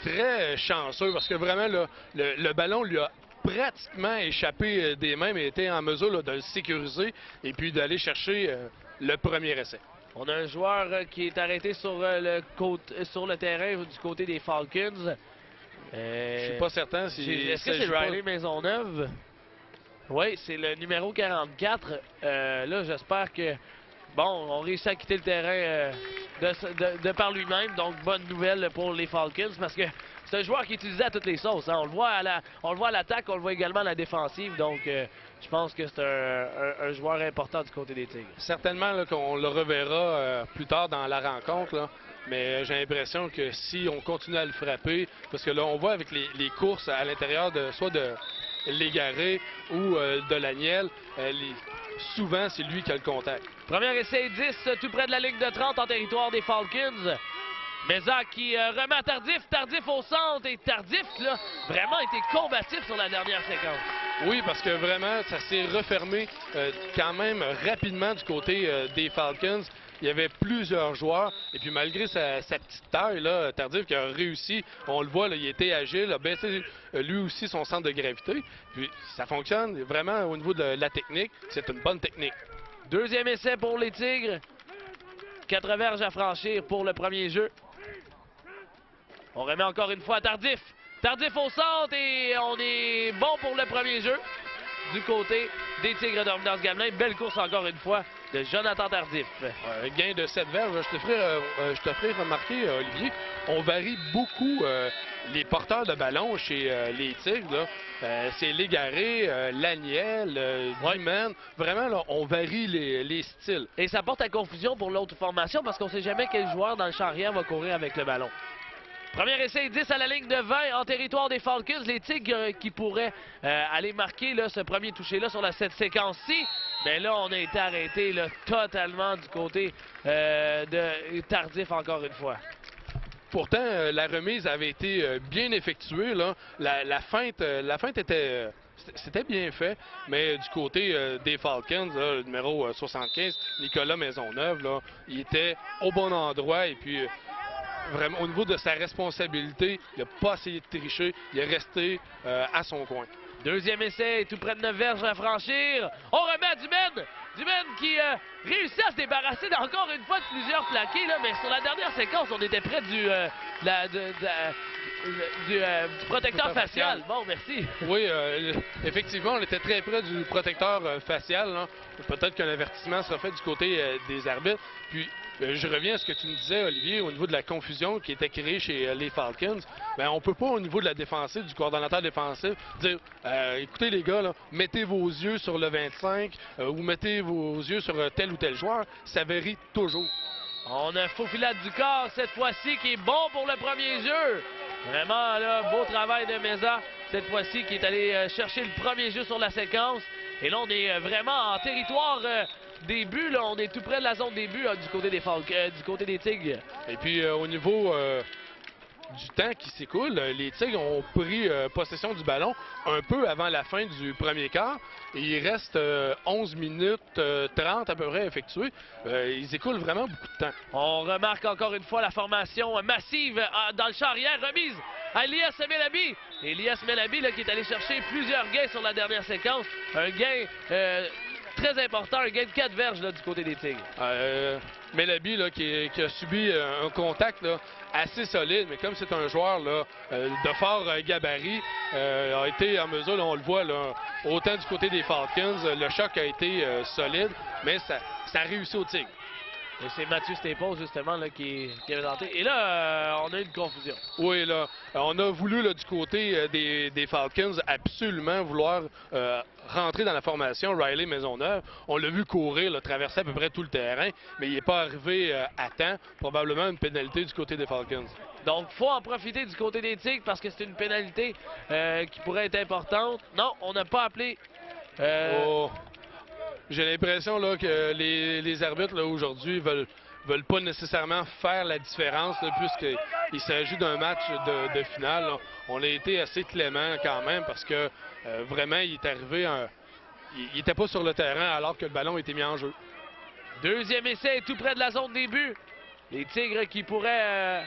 très chanceux parce que vraiment là, le ballon lui a pratiquement échappé des mains, mais était en mesure là, de le sécuriser et puis d'aller chercher le premier essai. On a un joueur qui est arrêté sur sur le terrain du côté des Falcons. Je suis pas certain si... Est-ce que c'est Riley Maisonneuve? Oui, c'est le numéro 44. Là, j'espère que... Bon, on réussit à quitter le terrain de par lui-même. Donc, bonne nouvelle pour les Falcons parce que c'est un joueur qui est utilisé à toutes les sauces. Hein. On le voit à l'attaque, on le voit également à la défensive. Donc, je pense que c'est un joueur important du côté des Tigres. Certainement qu'on le reverra plus tard dans la rencontre. Là. Mais j'ai l'impression que si on continue à le frapper, parce que là, on voit avec les courses à l'intérieur soit de l'égaré ou de l'Aniel, souvent, c'est lui qui a le contact. Premier essai 10, tout près de la ligne de 30 en territoire des Falcons. Meza qui remet à Tardif, Tardif au centre, et Tardif, là, vraiment été combatif sur la dernière séquence. Oui, parce que vraiment, ça s'est refermé quand même rapidement du côté des Falcons. Il y avait plusieurs joueurs, et puis malgré sa petite taille, là, Tardif qui a réussi, on le voit, là, il était agile, a baissé lui aussi son centre de gravité. Puis ça fonctionne vraiment au niveau de la technique, c'est une bonne technique. Deuxième essai pour les Tigres. 4 verges à franchir pour le premier jeu. On remet encore une fois à Tardif. Tardif au centre et on est bon pour le premier jeu. Du côté des Tigres d'Orléans Gamelin. Belle course encore une fois de Jonathan Tardif. Un gain de 7 verges. Je te ferai remarquer, Olivier, on varie beaucoup les porteurs de ballon chez les Tigres. C'est l'Égaré, l'Aniel, Guimène. Vraiment, là, on varie les styles. Et ça porte à confusion pour l'autre formation parce qu'on ne sait jamais quel joueur dans le champ arrière va courir avec le ballon. Premier essai 10 à la ligne de 20 en territoire des Falcons. Les Tigres qui pourraient aller marquer là, ce premier toucher-là sur cette séquence-ci. Mais là, on a été arrêté là, totalement du côté de Tardif encore une fois. Pourtant, la remise avait été bien effectuée. Là. La feinte était... C'était bien fait, mais du côté des Falcons, là, le numéro 75, Nicolas Maisonneuve, là, il était au bon endroit et puis... Vraiment, au niveau de sa responsabilité, il n'a pas essayé de tricher, il est resté à son coin. Deuxième essai, tout près de 9 verges à franchir. On remet à Dumaine. Dumaine qui réussit à se débarrasser encore une fois de plusieurs plaqués, là, mais sur la dernière séquence, on était près du protecteur facial. Bon, merci. Oui, effectivement, on était très près du protecteur facial. Peut-être qu'un avertissement sera fait du côté des arbitres. Puis, je reviens à ce que tu me disais, Olivier, au niveau de la confusion qui était créée chez les Falcons. Bien, on ne peut pas, au niveau de la défensive, du coordonnateur défensif, dire écoutez les gars, là, mettez vos yeux sur le 25 ou mettez vos yeux sur tel ou tel joueur. Ça varie toujours. On a Faufilade du corps cette fois-ci qui est bon pour le premier jeu. Vraiment, là, beau travail de Meza cette fois-ci qui est allé chercher le premier jeu sur la séquence. Et là, on est vraiment en territoire des buts. Là, on est tout près de la zone des buts du côté des du côté des Tigres. Et puis, au niveau du temps qui s'écoule, les Tigres ont pris possession du ballon un peu avant la fin du premier quart. Et il reste 11 minutes 30 à peu près effectuées. Ils écoulent vraiment beaucoup de temps. On remarque encore une fois la formation massive dans le champ arrière. Remise à Elias Melabi. Elias Melabi là, qui est allé chercher plusieurs gains sur la dernière séquence. Un gain très important, un gain de 4 verges là, du côté des Tigres. Melabi là, qui a subi un contact là, assez solide, mais comme c'est un joueur là, de fort gabarit, a été en mesure, là, on le voit, là, autant du côté des Falcons, le choc a été solide, mais ça a réussi aux Tigres. Et c'est Mathieu Staples, justement, là, qui avait tenté. Et là, on a eu une confusion. Oui, là, on a voulu, là, du côté des Falcons, absolument vouloir rentrer dans la formation Riley Maisonneuve. On l'a vu courir, là, traverser à peu près tout le terrain, mais il n'est pas arrivé à temps. Probablement une pénalité du côté des Falcons. Donc, il faut en profiter du côté des Tigres parce que c'est une pénalité qui pourrait être importante. Non, on n'a pas appelé... J'ai l'impression là, que les arbitres là, aujourd'hui veulent pas nécessairement faire la différence puisqu'il s'agit d'un match de finale. Là. On a été assez clément quand même parce que vraiment il est arrivé, il n'était pas sur le terrain alors que le ballon était mis en jeu. Deuxième essai tout près de la zone des buts. Les Tigres qui pourraient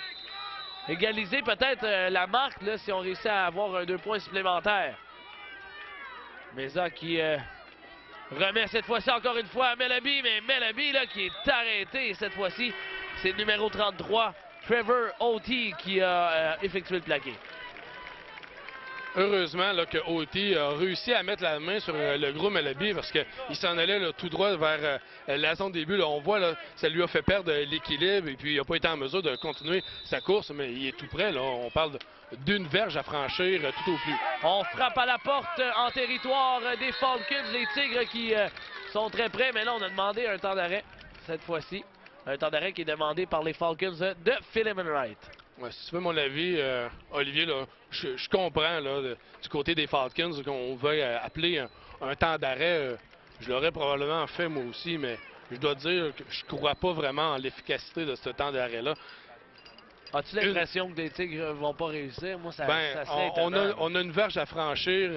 égaliser peut-être la marque là, si on réussit à avoir un 2 points supplémentaires. Meza qui remet cette fois-ci encore une fois à Melaby, mais Melaby là qui est arrêté. Cette fois-ci, c'est le numéro 33, Trevor Oti, qui a effectué le plaqué. Heureusement là, que Oti a réussi à mettre la main sur le gros Melaby parce qu'il s'en allait là, tout droit vers la zone début. Là, on voit là, ça lui a fait perdre l'équilibre et puis il n'a pas été en mesure de continuer sa course, mais il est tout près. Là. On parle d'une verge à franchir tout au plus. On frappe à la porte en territoire des Falcons, les Tigres qui sont très près, mais là on a demandé un temps d'arrêt cette fois-ci. Un temps d'arrêt qui est demandé par les Falcons de Philemon Wright. Ouais, si tu veux mon avis, Olivier, là, je comprends là, du côté des Falcons qu'on veut appeler un temps d'arrêt. Je l'aurais probablement fait moi aussi, mais je dois dire que je ne crois pas vraiment en l'efficacité de ce temps d'arrêt-là. As-tu l'impression que les Tigres vont pas réussir? Moi, ça on a une verge à franchir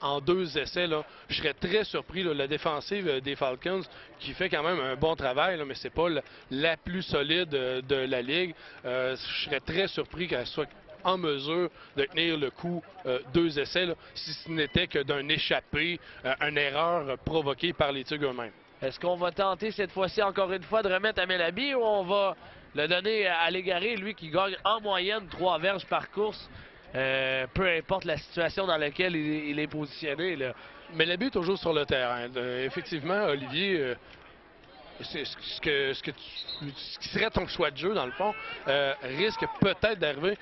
en 2 essais. Là. Je serais très surpris, là, la défensive des Falcons qui fait quand même un bon travail, là, mais c'est pas la plus solide de la Ligue. Je serais très surpris qu'elle soit en mesure de tenir le coup 2 essais, là, si ce n'était que d'un échappé, une erreur provoquée par les Tigres eux-mêmes. Est-ce qu'on va tenter cette fois-ci encore une fois de remettre à Melaby ou on va le donner à Légaré, lui qui gagne en moyenne 3 verges par course, peu importe la situation dans laquelle il est positionné. Là. Melaby est toujours sur le terrain. Effectivement, Olivier, c'est ce qui serait ton choix de jeu, dans le fond, risque peut-être d'arriver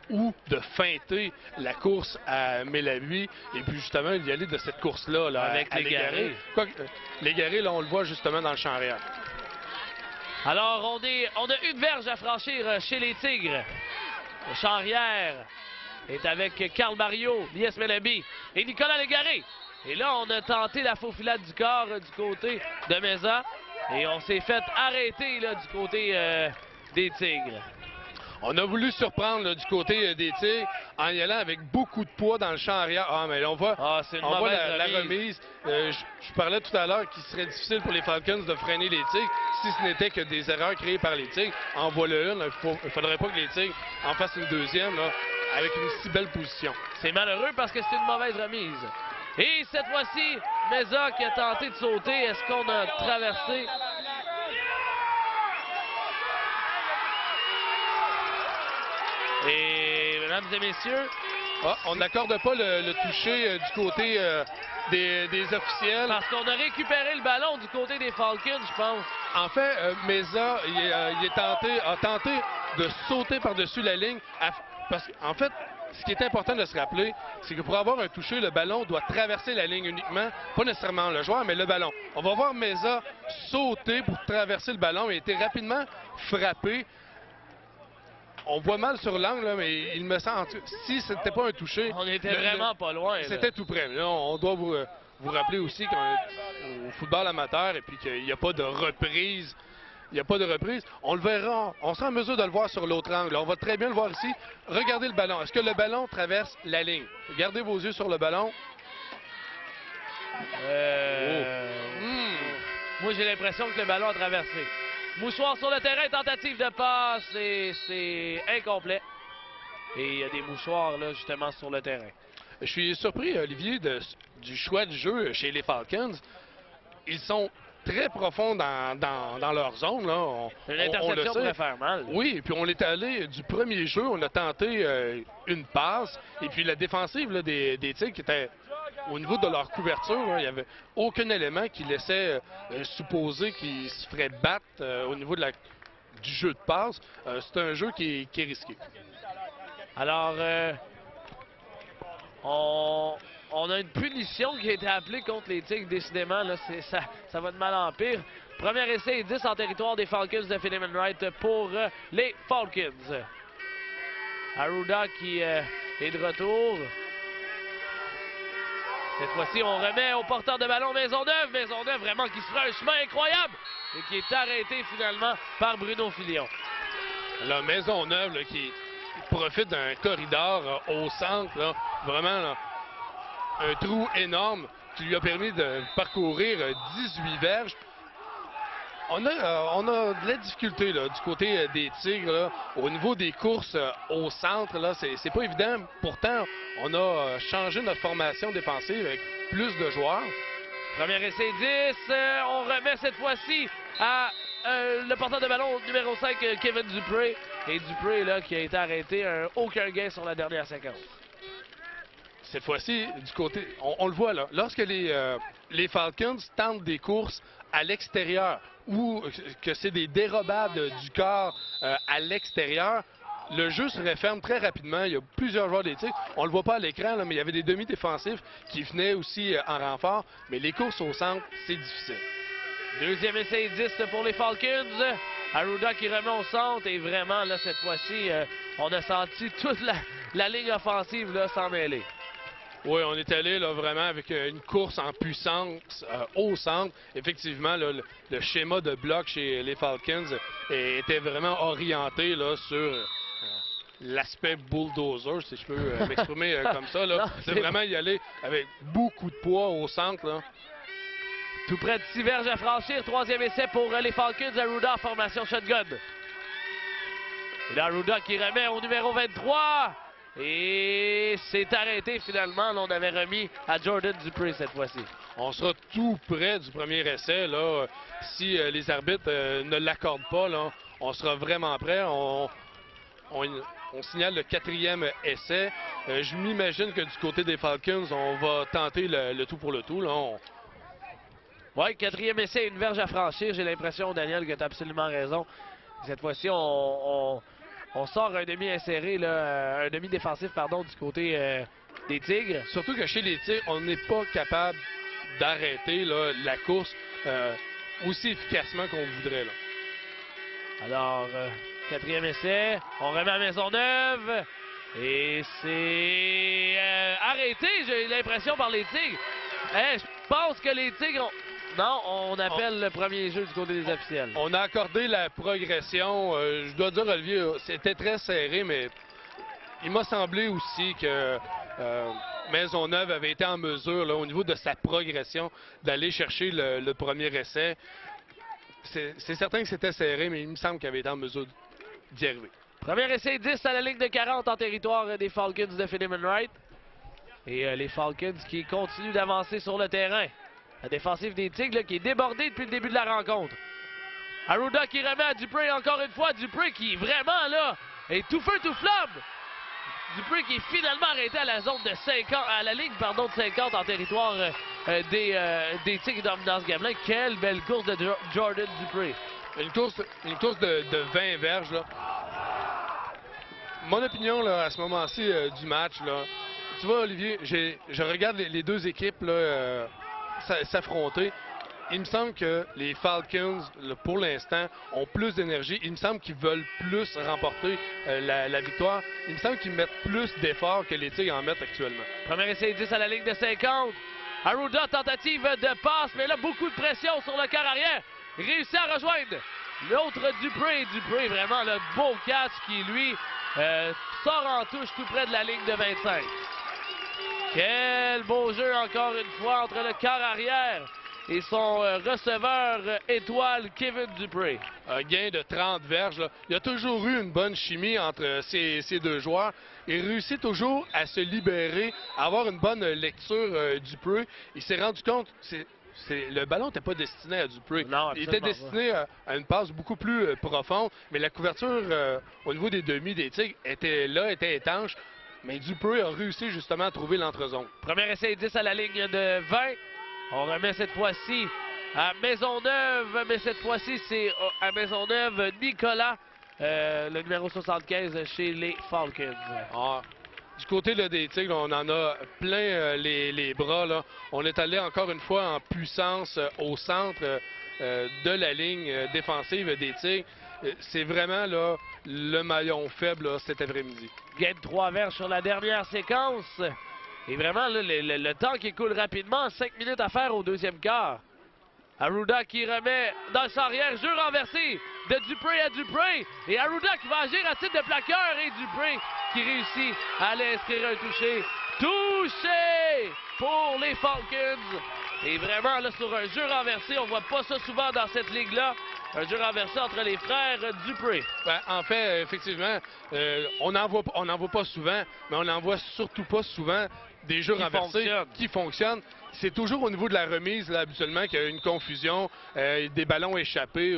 ou de feinter la course à Melaby et puis justement y aller de cette course-là là, avec Légaré. Légaré, là, on le voit justement dans le champ arrière. Alors, on a une verge à franchir chez les Tigres. Le champ arrière est avec Carl Mario, Lies Melaby et Nicolas Légaré. Et là, on a tenté la faufilade du corps du côté de Meza. Et on s'est fait arrêter là, du côté des Tigres. On a voulu surprendre là, du côté des Tigres en y allant avec beaucoup de poids dans le champ arrière. Ah, mais là, on voit la remise. Je parlais tout à l'heure qu'il serait difficile pour les Falcons de freiner les Tigres si ce n'était que des erreurs créées par les Tigres. En voilà une. Il ne faudrait pas que les Tigres en fassent une deuxième là, avec une si belle position. C'est malheureux parce que c'est une mauvaise remise. Et cette fois-ci, Meza qui a tenté de sauter. Est-ce qu'on a traversé? Et mesdames et messieurs, on n'accorde pas le toucher du côté des officiels. Parce qu'on a récupéré le ballon du côté des Falcons, je pense. En fait, Meza a tenté de sauter par-dessus la ligne. Parce qu'en fait, ce qui est important de se rappeler, c'est que pour avoir un toucher, le ballon doit traverser la ligne uniquement, pas nécessairement le joueur, mais le ballon. On va voir Meza sauter pour traverser le ballon et a été rapidement frappé. On voit mal sur l'angle, mais il me semble, si ce n'était pas un toucher... On était vraiment pas loin. C'était tout près. Là, on doit vous rappeler aussi qu'au football amateur, et puis qu'il n'y a pas de reprise. Il n'y a pas de reprise. On le verra. On sera en mesure de le voir sur l'autre angle. On va très bien le voir ici. Regardez le ballon. Est-ce que le ballon traverse la ligne? Gardez vos yeux sur le ballon. Moi, j'ai l'impression que le ballon a traversé. Mouchoir sur le terrain, tentative de passe, et c'est incomplet. Et il y a des mouchoirs, là, justement, sur le terrain. Je suis surpris, Olivier, du choix de jeu chez les Falcons. Ils sont très profonds dans leur zone. Là. Une interception pourrait faire mal. Oui, et puis on est allé du premier jeu, on a tenté une passe. Et puis la défensive là, des Tigres qui était au niveau de leur couverture, il n'y avait aucun élément qui laissait supposer qu'ils se feraient battre au niveau du jeu de passe. C'est un jeu qui est risqué. Alors, on a une punition qui a été appelée contre les Tigres, décidément. Là, ça va de mal en pire. Premier essai et 10 en territoire des Falcons de Philemon Wright pour les Falcons. Arruda qui est de retour. Cette fois-ci, on remet au porteur de ballon Maisonneuve. Maisonneuve vraiment qui se fera un chemin incroyable et qui est arrêté finalement par Bruno Filion. La Maisonneuve là, qui profite d'un corridor au centre. Là, vraiment là, un trou énorme qui lui a permis de parcourir 18 verges. On a de la difficulté là, du côté des Tigres. Là, au niveau des courses au centre, là, c'est pas évident. Pourtant, on a changé notre formation défensive avec plus de joueurs. Premier essai 10. On remet cette fois-ci à le porteur de ballon numéro 5, Kevin Dupré. Et Dupré là, qui a été arrêté. Aucun gain sur la dernière séquence. Cette fois-ci, du côté, on le voit là, lorsque les Falcons tentent des courses à l'extérieur ou que c'est des dérobades du corps à l'extérieur, le jeu se referme très rapidement. Il y a plusieurs joueurs des Tigres. On le voit pas à l'écran, mais il y avait des demi-défensifs qui venaient aussi en renfort. Mais les courses au centre, c'est difficile. Deuxième essai 10 pour les Falcons. Arruda qui remet au centre. Et vraiment, là, cette fois-ci, on a senti toute la ligne offensive là, s'en mêler. Oui, on est allé là, vraiment avec une course en puissance au centre. Effectivement, là, le schéma de bloc chez les Falcons était vraiment orienté là, sur l'aspect bulldozer, si je peux m'exprimer comme ça. C'est vraiment y aller avec beaucoup de poids au centre. Là. Tout près de 6 verges à franchir. Troisième essai pour les Falcons. Arruda en formation shotgun. Et là, Arruda qui remet au numéro 23. Et c'est arrêté finalement. Là, on avait remis à Jordan Dupré cette fois-ci. On sera tout près du premier essai. Là. Si les arbitres ne l'accordent pas, là, on sera vraiment prêt. On signale le quatrième essai. Je m'imagine que du côté des Falcons, on va tenter le tout pour le tout. Oui, quatrième essai, une verge à franchir. J'ai l'impression, Daniel, que tu as absolument raison. Cette fois-ci, on sort un demi inséré, là, un demi défensif, pardon, du côté des Tigres. Surtout que chez les Tigres, on n'est pas capable d'arrêter la course aussi efficacement qu'on voudrait. Là. Alors, quatrième essai, on remet à Maisonneuve. Et c'est arrêté, j'ai l'impression, par les Tigres. Je pense que les Tigres ont... Non, on appelle le premier jeu du côté des officiels. On a accordé la progression. Je dois dire, Olivier, c'était très serré, mais il m'a semblé aussi que Maisonneuve avait été en mesure, là, au niveau de sa progression, d'aller chercher le premier essai. C'est certain que c'était serré, mais il me semble qu'il avait été en mesure d'y arriver. Premier essai 10 à la ligne de 40 en territoire des Falcons de Philemon Wright. Et les Falcons qui continuent d'avancer sur le terrain. La défensive des Tigres là, qui est débordée depuis le début de la rencontre. Arruda qui remet à Dupré encore une fois. Dupré qui vraiment là est tout feu tout flamme. Dupré qui est finalement arrêté à la zone de 50, à la ligne pardon, de 50 en territoire des Tigres d'Dominance Gamelin. Quelle belle course de Jordan Dupré. Une course de 20 verges. Là. Mon opinion là, à ce moment-ci du match, là, tu vois Olivier, je regarde les deux équipes là, s'affronter. Il me semble que les Falcons, pour l'instant, ont plus d'énergie. Il me semble qu'ils veulent plus remporter la victoire. Il me semble qu'ils mettent plus d'efforts que les Tigres en mettent actuellement. Premier essai 10 à la ligne de 50. Arruda, tentative de passe, mais là, beaucoup de pression sur le quart arrière. Réussit à rejoindre l'autre Dupré. Dupré, vraiment le beau catch qui, lui, sort en touche tout près de la ligne de 25. Quel beau jeu encore une fois entre le quart arrière et son receveur étoile Kevin Dupré. Un gain de 30 verges. Là. Il y a toujours eu une bonne chimie entre ces deux joueurs. Il réussit toujours à se libérer, à avoir une bonne lecture Dupré. Il s'est rendu compte... le ballon n'était pas destiné à Dupré. Non, il était destiné à une passe beaucoup plus profonde, mais la couverture au niveau des demi des Tigres était là, était étanche. Mais Dupré a réussi justement à trouver l'entrezone. Premier essai 10 à la ligne de 20. On remet cette fois-ci à Maisonneuve, mais cette fois-ci c'est à Maisonneuve Nicolas, le numéro 75 chez les Falcons. Ah, du côté là, des Tigres, on en a plein les bras. Là. On est allé encore une fois en puissance au centre de la ligne défensive des Tigres. C'est vraiment là, le maillon faible là, cet après-midi. Gain de 3 verges sur la dernière séquence. Et vraiment, là, le temps qui coule rapidement, 5 minutes à faire au deuxième quart. Arruda qui remet dans son arrière, jeu renversé de Dupré à Dupré. Et Arruda qui va agir à titre de plaqueur et Dupré qui réussit à aller inscrire un touché. Touché pour les Falcons. Et vraiment, là, sur un jeu renversé, on voit pas ça souvent dans cette ligue-là. Un jeu renversé entre les frères Dupré. Ben, en fait, effectivement, on n'en voit pas souvent, mais on n'en voit surtout pas souvent des jeux renversés qui fonctionnent. C'est toujours au niveau de la remise, là, habituellement, qu'il y a une confusion, des ballons échappés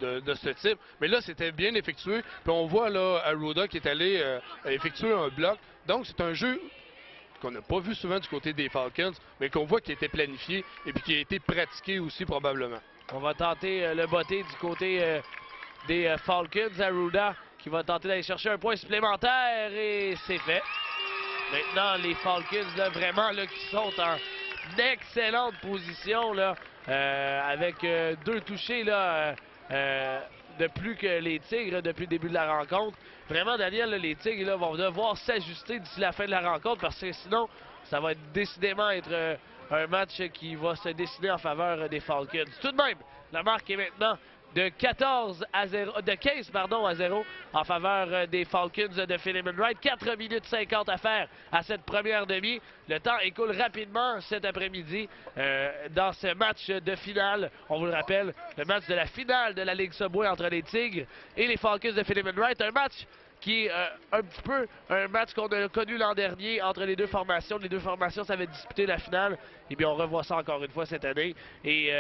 de ce type. Mais là, c'était bien effectué. Puis on voit là Arruda qui est allé effectuer un bloc. Donc, c'est un jeu qu'on n'a pas vu souvent du côté des Falcons, mais qu'on voit qui a été planifié et puis qui a été pratiqué aussi probablement. On va tenter le botté du côté des Falcons. Arruda qui va tenter d'aller chercher un point supplémentaire et c'est fait. Maintenant, les Falcons, là, vraiment, là, qui sont en excellente position, là, avec 2 touchés là, de plus que les Tigres depuis le début de la rencontre. Vraiment, Daniel, là, les Tigres là, vont devoir s'ajuster d'ici la fin de la rencontre parce que sinon, ça va décidément être un match qui va se dessiner en faveur des Falcons. Tout de même, la marque est maintenant de 15 à 0 en faveur des Falcons de Philemon Wright. 4 minutes 50 à faire à cette première demi. Le temps écoule rapidement cet après-midi dans ce match de finale. On vous le rappelle, le match de la finale de la Ligue Subway entre les Tigres et les Falcons de Philemon Wright. Un match qui est un petit peu un match qu'on a connu l'an dernier entre les deux formations. Les deux formations s'avaient disputé la finale. Et bien, on revoit ça encore une fois cette année. Et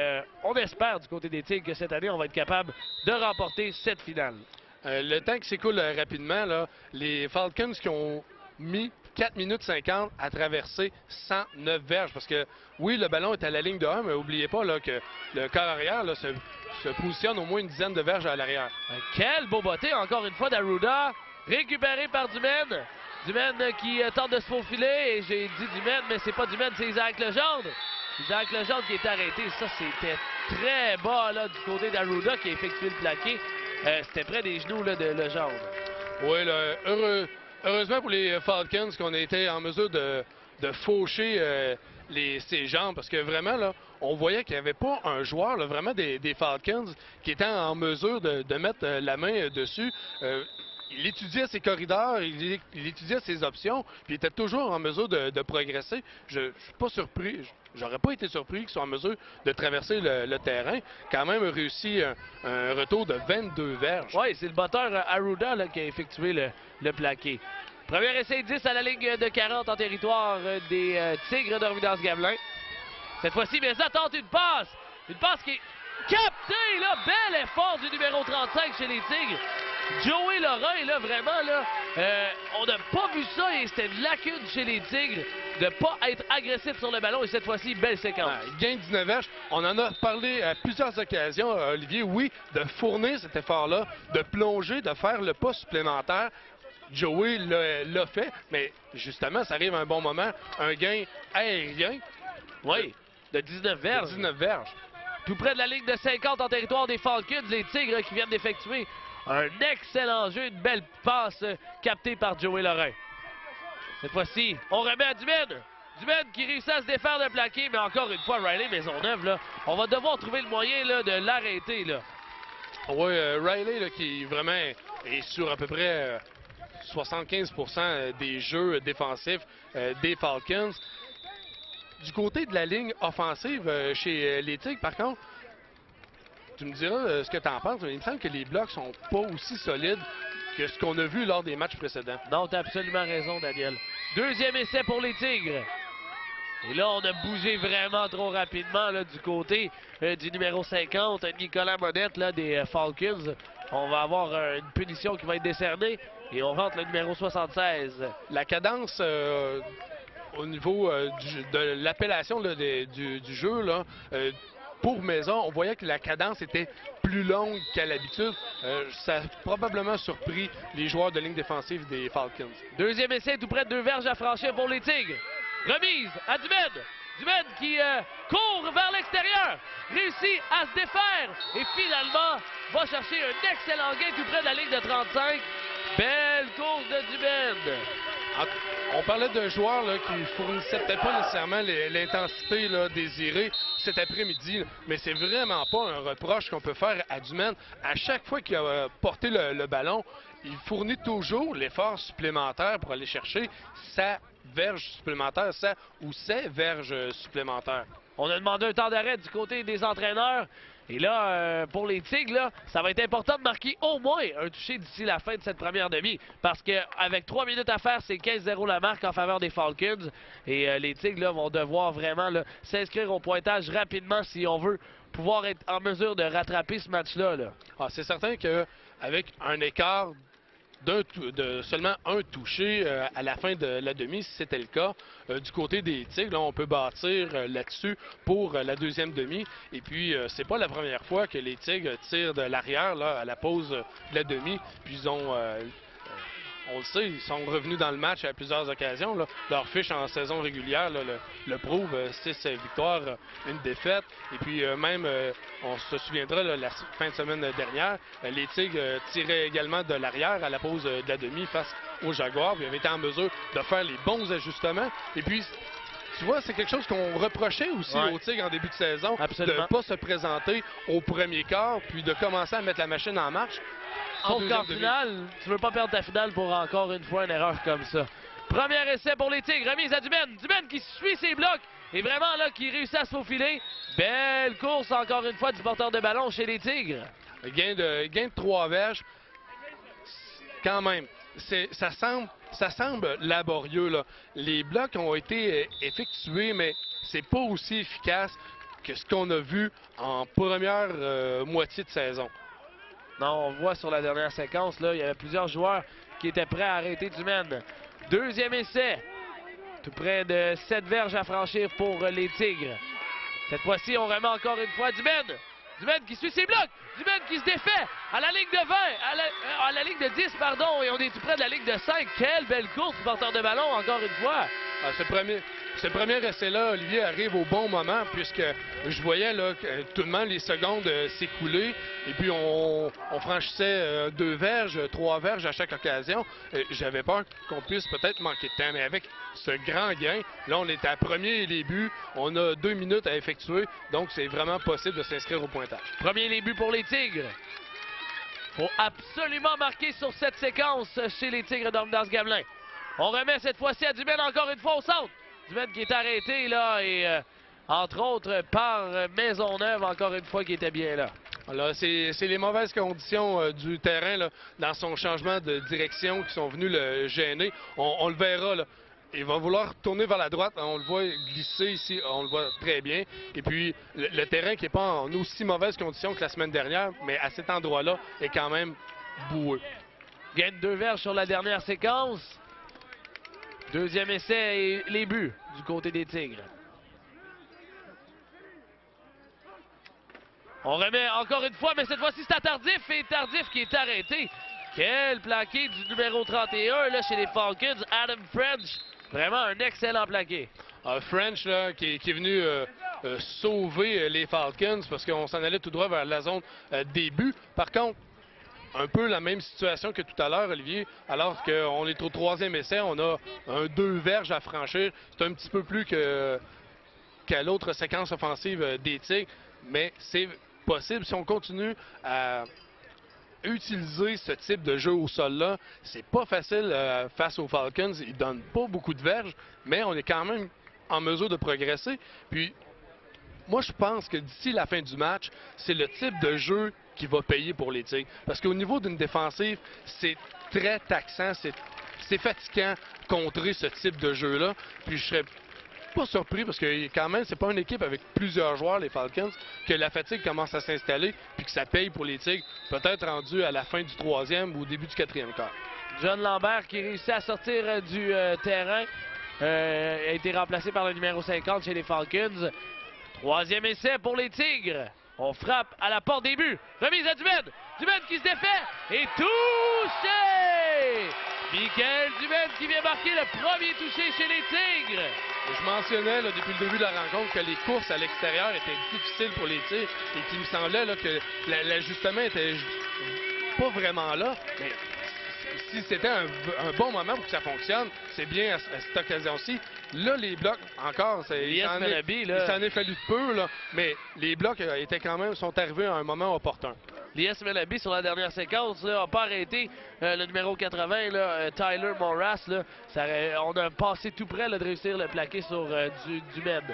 on espère du côté des Tigres que cette année, on va être capable de remporter cette finale. Le temps qui s'écoule rapidement, là, les Falcons qui ont mis 4 minutes 50 à traverser 109 verges. Parce que, oui, le ballon est à la ligne de 1, mais n'oubliez pas là, que le corps arrière là, se positionne au moins une dizaine de verges à l'arrière. Quel beau botté, encore une fois, d'Arruda. Récupéré par Dumaine. Dumaine qui tente de se faufiler. Et j'ai dit Dumaine, mais c'est pas Dumaine, c'est Isaac Legendre. Isaac Legendre qui est arrêté. Ça, c'était très bas là, du côté d'Arruda qui a effectué le plaqué. C'était près des genoux là, de Legendre. Oui, là, heureusement pour les Falcons qu'on a été en mesure de faucher ses jambes. Parce que vraiment, là, on voyait qu'il n'y avait pas un joueur là, vraiment des Falcons qui était en mesure de mettre la main dessus. Il étudiait ses corridors, il étudiait ses options, puis il était toujours en mesure de progresser. Je ne suis pas surpris, j'aurais pas été surpris qu'il soit en mesure de traverser le terrain. Quand même réussi un retour de 22 verges. Oui, c'est le batteur Arruda là, qui a effectué le plaqué. Premier essai 10 à la ligne de 40 en territoire des Tigres d'Orvidance-Gamelin. Cette fois-ci, mais ça tente une passe qui est captée, là, bel effort du numéro 35 chez les Tigres. Joey Lorrain, là, vraiment, là, on n'a pas vu ça et c'était une lacune chez les Tigres de ne pas être agressif sur le ballon. Et cette fois-ci, belle séquence. Gain de 19 verges. On en a parlé à plusieurs occasions, Olivier, oui, de fournir cet effort-là, de plonger, de faire le pas supplémentaire. Joey l'a fait, mais justement, ça arrive à un bon moment. Un gain aérien. Oui, de 19 verges. De 19 verges. Tout près de la ligne de 50 en territoire des Falcons, les Tigres qui viennent d'effectuer un excellent jeu, une belle passe captée par Joey Lorrain. Cette fois-ci, on remet à Dumaine. Dumaine qui réussit à se défaire de plaqué, mais encore une fois, Riley Maisonneuve, là, on va devoir trouver le moyen là, de l'arrêter. Oui, Riley là, qui vraiment est sur à peu près 75% des jeux défensifs des Falcons. Du côté de la ligne offensive chez les Tigres, par contre, tu me diras ce que tu en penses, mais il me semble que les blocs sont pas aussi solides que ce qu'on a vu lors des matchs précédents. Non, tu as absolument raison, Daniel. Deuxième essai pour les Tigres. Et là, on a bougé vraiment trop rapidement là, du côté du numéro 50, Nicolas Monette là, des Falcons. On va avoir une punition qui va être décernée et on rentre le numéro 76. La cadence au niveau de l'appellation du jeu, là, pour Maison, on voyait que la cadence était plus longue qu'à l'habitude. Ça a probablement surpris les joueurs de ligne défensive des Falcons. Deuxième essai, tout près de 2 verges à franchir pour les Tigres. Remise à Dumaine. Dumaine qui court vers l'extérieur, réussit à se défaire et finalement va chercher un excellent gain tout près de la ligne de 35. Belle course de Dumaine. On parlait d'un joueur là, qui fournissait peut-être pas nécessairement l'intensité désirée cet après-midi, mais c'est vraiment pas un reproche qu'on peut faire à Dumaine. À chaque fois qu'il a porté le ballon, il fournit toujours l'effort supplémentaire pour aller chercher sa verges supplémentaires, ça ou ces verges supplémentaires. On a demandé un temps d'arrêt du côté des entraîneurs. Et là, pour les Tigres, là, ça va être important de marquer au moins un touché d'ici la fin de cette première demi. Parce qu'avec 3 minutes à faire, c'est 15-0 la marque en faveur des Falcons. Et les Tigres là, vont devoir vraiment s'inscrire au pointage rapidement si on veut pouvoir être en mesure de rattraper ce match-là. Là. Ah, c'est certain qu'avec un écart de seulement un touché à la fin de la demi, si c'était le cas, du côté des Tigres, là, on peut bâtir là-dessus pour la deuxième demi. Et puis, c'est pas la première fois que les Tigres tirent de l'arrière là, à la pause de la demi. Puis ils ont on le sait, ils sont revenus dans le match à plusieurs occasions. Là. Leur fiche en saison régulière là, le prouve, 6 victoires, une défaite. Et puis même, on se souviendra, là, la fin de semaine dernière, les Tigres tiraient également de l'arrière à la pause de la demi face aux Jaguars. Ils avaient été en mesure de faire les bons ajustements. Et puis, tu vois, c'est quelque chose qu'on reprochait aussi aux Tigres en début de saison. Absolument. De ne pas se présenter au premier quart, puis de commencer à mettre la machine en marche. Sauf qu'en finale, tu veux pas perdre ta finale pour encore une fois une erreur comme ça. Premier essai pour les Tigres, remise à Dumaine. Dumaine qui suit ses blocs et vraiment là qui réussit à se faufiler. Belle course encore une fois du porteur de ballon chez les Tigres. Gain de 3 verges. Quand même, ça semble laborieux. Là. Les blocs ont été effectués, mais c'est pas aussi efficace que ce qu'on a vu en première moitié de saison. Non, on voit sur la dernière séquence, là, il y avait plusieurs joueurs qui étaient prêts à arrêter Dumaine. Deuxième essai. Tout près de 7 verges à franchir pour les Tigres. Cette fois-ci, on remet encore une fois Dumaine. Dumaine qui suit ses blocs. Dumaine qui se défait à la ligne de 20, à la ligne de 10, pardon, et on est tout près de la ligne de 5. Quelle belle course du porteur de ballon, encore une fois. Ah, ce premier essai-là, Olivier, arrive au bon moment puisque je voyais là, que tout le monde, les secondes s'écouler et puis on franchissait 2 verges, 3 verges à chaque occasion. J'avais peur qu'on puisse peut-être manquer de temps, mais avec ce grand gain, là on est à premier les buts, on a 2 minutes à effectuer, donc c'est vraiment possible de s'inscrire au pointage. Premier les buts pour les Tigres. Faut absolument marquer sur cette séquence chez les Tigres d'Ornedas-Gamelin. On remet cette fois-ci à Dumaine encore une fois au centre. Dumaine qui est arrêté là et entre autres par Maisonneuve encore une fois qui était bien là. Alors, c'est les mauvaises conditions du terrain là, dans son changement de direction qui sont venus le gêner. On le verra là. Il va vouloir tourner vers la droite. On le voit glisser ici, on le voit très bien. Et puis, le terrain qui n'est pas en aussi mauvaises conditions que la semaine dernière, mais à cet endroit-là, est quand même boueux. Gain de 2 verges sur la dernière séquence. Deuxième essai et les buts du côté des Tigres. On remet encore une fois, mais cette fois-ci c'est à Tardif et Tardif qui est arrêté. Quel plaqué du numéro 31 là, chez les Falcons, Adam French. Vraiment un excellent plaqué. French là, qui est venu sauver les Falcons parce qu'on s'en allait tout droit vers la zone des buts. Par contre, un peu la même situation que tout à l'heure, Olivier, alors qu'on est au 3e essai, on a 2 verges à franchir. C'est un petit peu plus qu'à l'autre séquence offensive des Tigres, mais c'est possible si on continue à utiliser ce type de jeu au sol-là. C'est pas facile face aux Falcons. Ils donnent pas beaucoup de verges, mais on est quand même en mesure de progresser. Puis, moi, je pense que d'ici la fin du match, c'est le type de jeu qui va payer pour les Tigres. Parce qu'au niveau d'une défensive, c'est très taxant, c'est fatigant contrer ce type de jeu-là. Puis je serais pas surpris parce que quand même, c'est pas une équipe avec plusieurs joueurs, les Falcons, que la fatigue commence à s'installer puis que ça paye pour les Tigres, peut-être rendu à la fin du 3e ou au début du 4e quart. John Lambert qui réussit à sortir du terrain a été remplacé par le numéro 50 chez les Falcons. 3e essai pour les Tigres. On frappe à la porte des buts. Remise à Dumaine. Dumaine qui se défait. Et touché! Michael Dumaine qui vient marquer le premier touché chez les Tigres. Je mentionnais là, depuis le début de la rencontre que les courses à l'extérieur étaient difficiles pour les Tigres et qu'il me semblait là, que l'ajustement était pas vraiment là. Mais si c'était un bon moment pour que ça fonctionne, c'est bien à cette occasion-ci. Là, les blocs, encore, il s'en est fallu de peu, là, mais les blocs sont arrivés à un moment opportun. Lies Melaby sur la dernière séquence n'a pas arrêté le numéro 80, là, Tyler Moras. Là, on a passé tout près là, de réussir le plaqué sur du Med.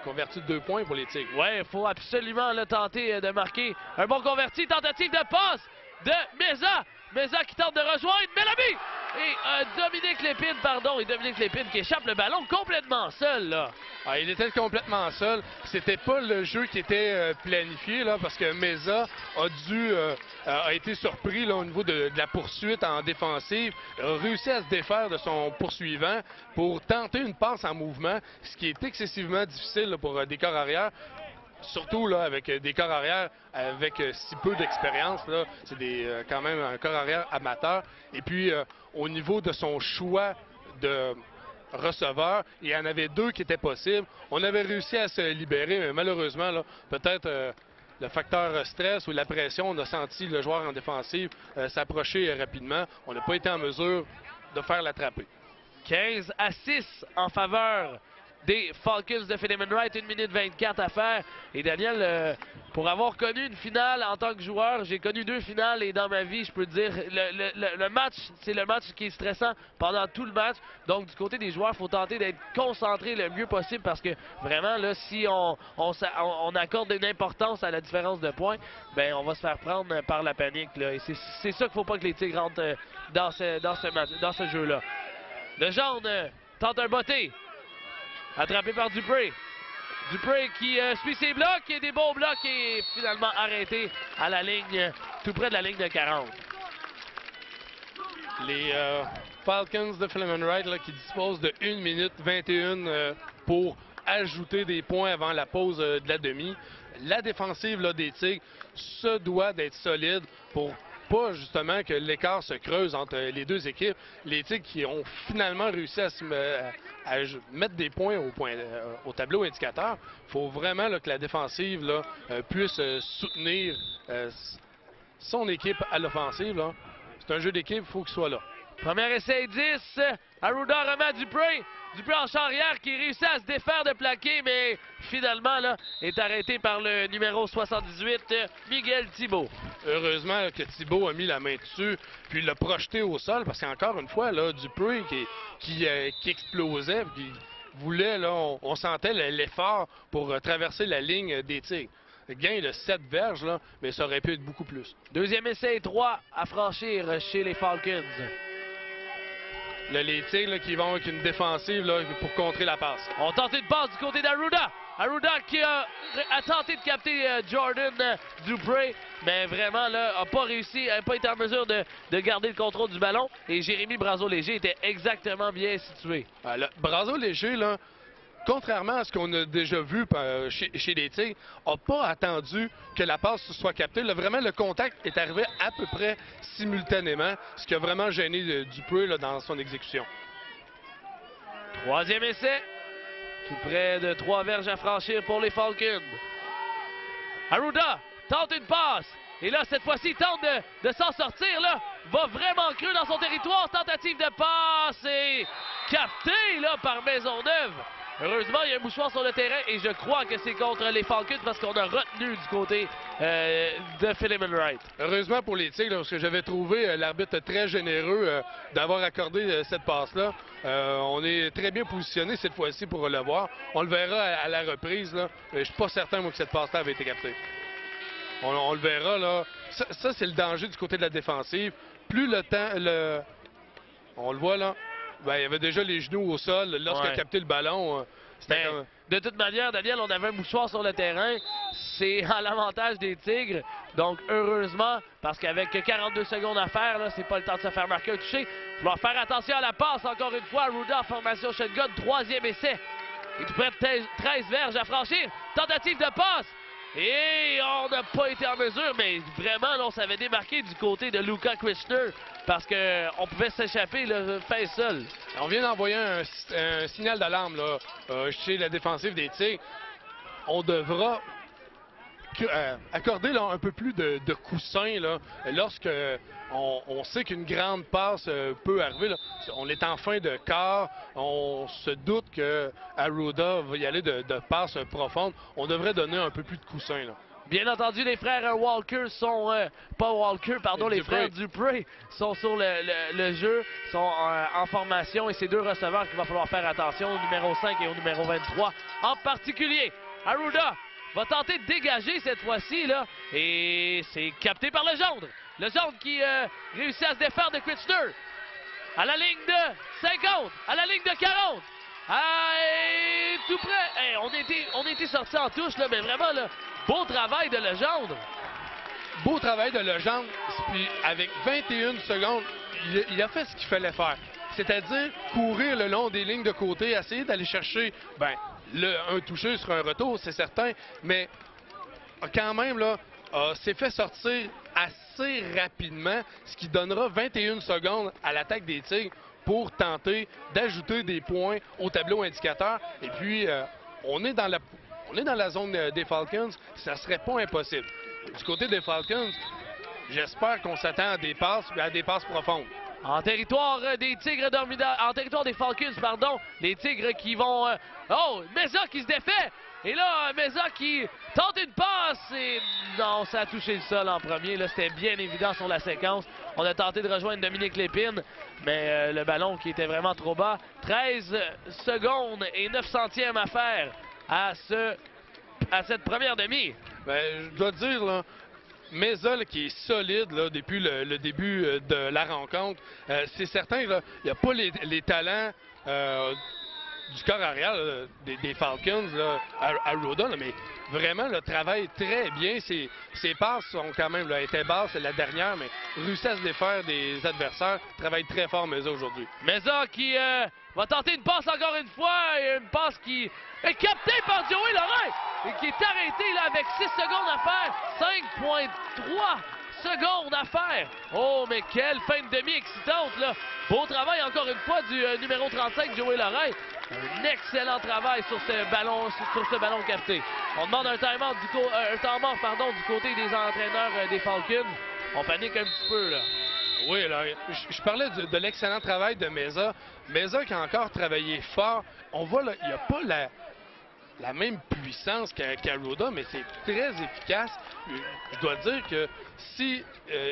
Converti de 2 points pour les Tigres. Ouais, il faut absolument là, tenter de marquer un bon converti. Tentative de passe de Meza. Meza qui tente de rejoindre Melaby. Et Dominique Lépine, pardon, et Dominique Lépine qui échappe le ballon complètement seul, là. Ah, il était complètement seul. C'était pas le jeu qui était planifié, là, parce que Meza a été surpris là, au niveau de la poursuite en défensive, a réussi à se défaire de son poursuivant pour tenter une passe en mouvement, ce qui est excessivement difficile là, pour des corps arrière. Surtout là, avec des corps arrière avec si peu d'expérience. C'est quand même un corps arrière amateur. Et puis, au niveau de son choix de receveur, il y en avait 2 qui étaient possibles. On avait réussi à se libérer, mais malheureusement, peut-être le facteur stress ou la pression, on a senti le joueur en défensive s'approcher rapidement. On n'a pas été en mesure de faire l'attraper. 15-6 en faveur des Falcons de Philemon Wright, 1 minute 24 à faire. Et Daniel, pour avoir connu une finale en tant que joueur, j'ai connu 2 finales et dans ma vie, je peux te dire, le match, c'est le match qui est stressant pendant tout le match. Donc du côté des joueurs, il faut tenter d'être concentré le mieux possible parce que vraiment, là, si on accorde une importance à la différence de points, ben on va se faire prendre par la panique, là. Et c'est ça qu'il ne faut pas que les Tigres rentrent dans ce jeu-là. Le jaune tente un botté. Attrapé par Dupré. Dupré qui suit ses blocs et des beaux blocs et finalement arrêté à la ligne, tout près de la ligne de 40. Les Falcons de Philemon Wright là, qui disposent de 1 minute 21 pour ajouter des points avant la pause de la demi. La défensive là, des Tigres se doit d'être solide pour pas justement que l'écart se creuse entre les 2 équipes. Les Tigres qui ont finalement réussi à mettre des points au tableau indicateur. Il faut vraiment là, que la défensive là, puisse soutenir son équipe à l'offensive. C'est un jeu d'équipe, il faut qu'il soit là. Premier essai 10. Arruda remet à Dupré. Dupré en charrière qui réussit à se défaire de plaquer, mais finalement là, est arrêté par le numéro 78, Miguel Thibault. Heureusement que Thibault a mis la main dessus, puis l'a projeté au sol, parce qu'encore une fois, là, Dupré qui explosait, puis voulait, là, on sentait l'effort pour traverser la ligne des Tigres. Le gain de 7 verges, là, mais ça aurait pu être beaucoup plus. Deuxième essai 3 à franchir chez les Falcons. Là, les Tigres là, qui vont avec une défensive là, pour contrer la passe. On tente une passe du côté d'Arruda. Arruda qui a tenté de capter Jordan Dupré, mais vraiment là, n'a pas réussi, n'a pas été en mesure de garder le contrôle du ballon. Et Jérémy Brazeau-Léger était exactement bien situé. Brazeau-Léger, là, contrairement à ce qu'on a déjà vu chez les Tigres, n'a pas attendu que la passe soit captée. Là, vraiment, le contact est arrivé à peu près simultanément, ce qui a vraiment gêné Dupré là, dans son exécution. Troisième essai. Tout près de 3 verges à franchir pour les Falcons. Arruda tente une passe. Et là, cette fois-ci, il tente de s'en sortir. Là, va vraiment creux dans son territoire. Tentative de passe et capté là, par Maisonneuve. Heureusement, il y a un mouchoir sur le terrain et je crois que c'est contre les Falcons parce qu'on a retenu du côté de Philemon Wright. Heureusement pour les Tigres, parce que j'avais trouvé l'arbitre très généreux d'avoir accordé cette passe-là. On est très bien positionné cette fois-ci pour le voir. On le verra à la reprise. Là. Je ne suis pas certain moi, que cette passe-là avait été captée. On le verra. Là. Ça c'est le danger du côté de la défensive. Plus le temps... On le voit là. Ben, il y avait déjà les genoux au sol lorsqu'il a capté le ballon. Comme... De toute manière, Daniel, on avait un mouchoir sur le terrain. C'est à l'avantage des Tigres. Donc, heureusement, parce qu'avec 42 secondes à faire, là, c'est pas le temps de se faire marquer un touché. Il va faire attention à la passe, encore une fois. Arruda en formation shotgun, 3e essai. Et tout près de 13 verges à franchir. Tentative de passe. Et on n'a pas été en mesure, mais vraiment, là, on s'avait démarqué du côté de Luca Krishner parce qu'on pouvait s'échapper fin seul. On vient d'envoyer un signal d'alarme chez la défensive des Tigres. On devra accorder là, un peu plus de coussins lorsque on sait qu'une grande passe peut arriver. Là. On est en fin de quart, on se doute que Arruda va y aller de passe profonde. On devrait donner un peu plus de coussins. Là. Bien entendu, les frères Walker sont... pas Walker, pardon, les frères Dupré sont sur le jeu, sont en formation et c'est deux receveurs qu'il va falloir faire attention, au numéro 5 et au numéro 23. En particulier, Arruda va tenter de dégager cette fois-ci, là, et c'est capté par le jaune. Le jaune qui réussit à se défaire de Kritchner. À la ligne de 50, à la ligne de 40. Et tout près. Hey, on était sortis en touche, là, mais vraiment, là, beau travail de Legendre. Beau travail de Legendre. Puis avec 21 secondes, il a fait ce qu'il fallait faire. C'est-à-dire courir le long des lignes de côté, essayer d'aller chercher un touché sur un retour, c'est certain, mais quand même, là, s'est fait sortir assez rapidement, ce qui donnera 21 secondes à l'attaque des Tigres pour tenter d'ajouter des points au tableau indicateur. Et puis, on est dans la zone des Falcons, ça serait pas impossible. Du côté des Falcons, j'espère qu'on s'attend à des passes profondes. En territoire des Tigres en territoire des Falcons, pardon, les Tigres qui vont... oh, Meza qui se défait! Et là, Meza qui tente une passe et... Non, ça a touché le sol en premier. Là, c'était bien évident sur la séquence. On a tenté de rejoindre Dominique Lépine, mais le ballon qui était vraiment trop bas. 13 secondes et 9 centièmes à faire à cette première demi. Ben, je dois dire, là, Meza qui est solide là, depuis le début de la rencontre. C'est certain qu'il n'y a pas les talents du corps arrière là, des Falcons à Rhoda, mais vraiment le travail très bien. Ses passes sont quand même étaient basses la dernière, mais réussit à se défaire des adversaires. Travaille très fort Meza aujourd'hui. Meza qui va tenter une passe encore une fois, et une passe qui est captée par Joey Lorrain et qui est arrêtée là avec 6 secondes à faire, 5,3 secondes à faire. Oh, mais quelle fin de demi excitante là. Beau travail encore une fois du numéro 35, Joey Lorrain. Un excellent travail sur ce ballon capté. On demande un temps mort du côté des entraîneurs des Falcons. On panique un petit peu là. Oui, alors, je parlais de l'excellent travail de Meza. Meza qui a encore travaillé fort. On voit, là, il n'y a pas la même puissance qu'à Rhoda, mais c'est très efficace. Je dois dire que si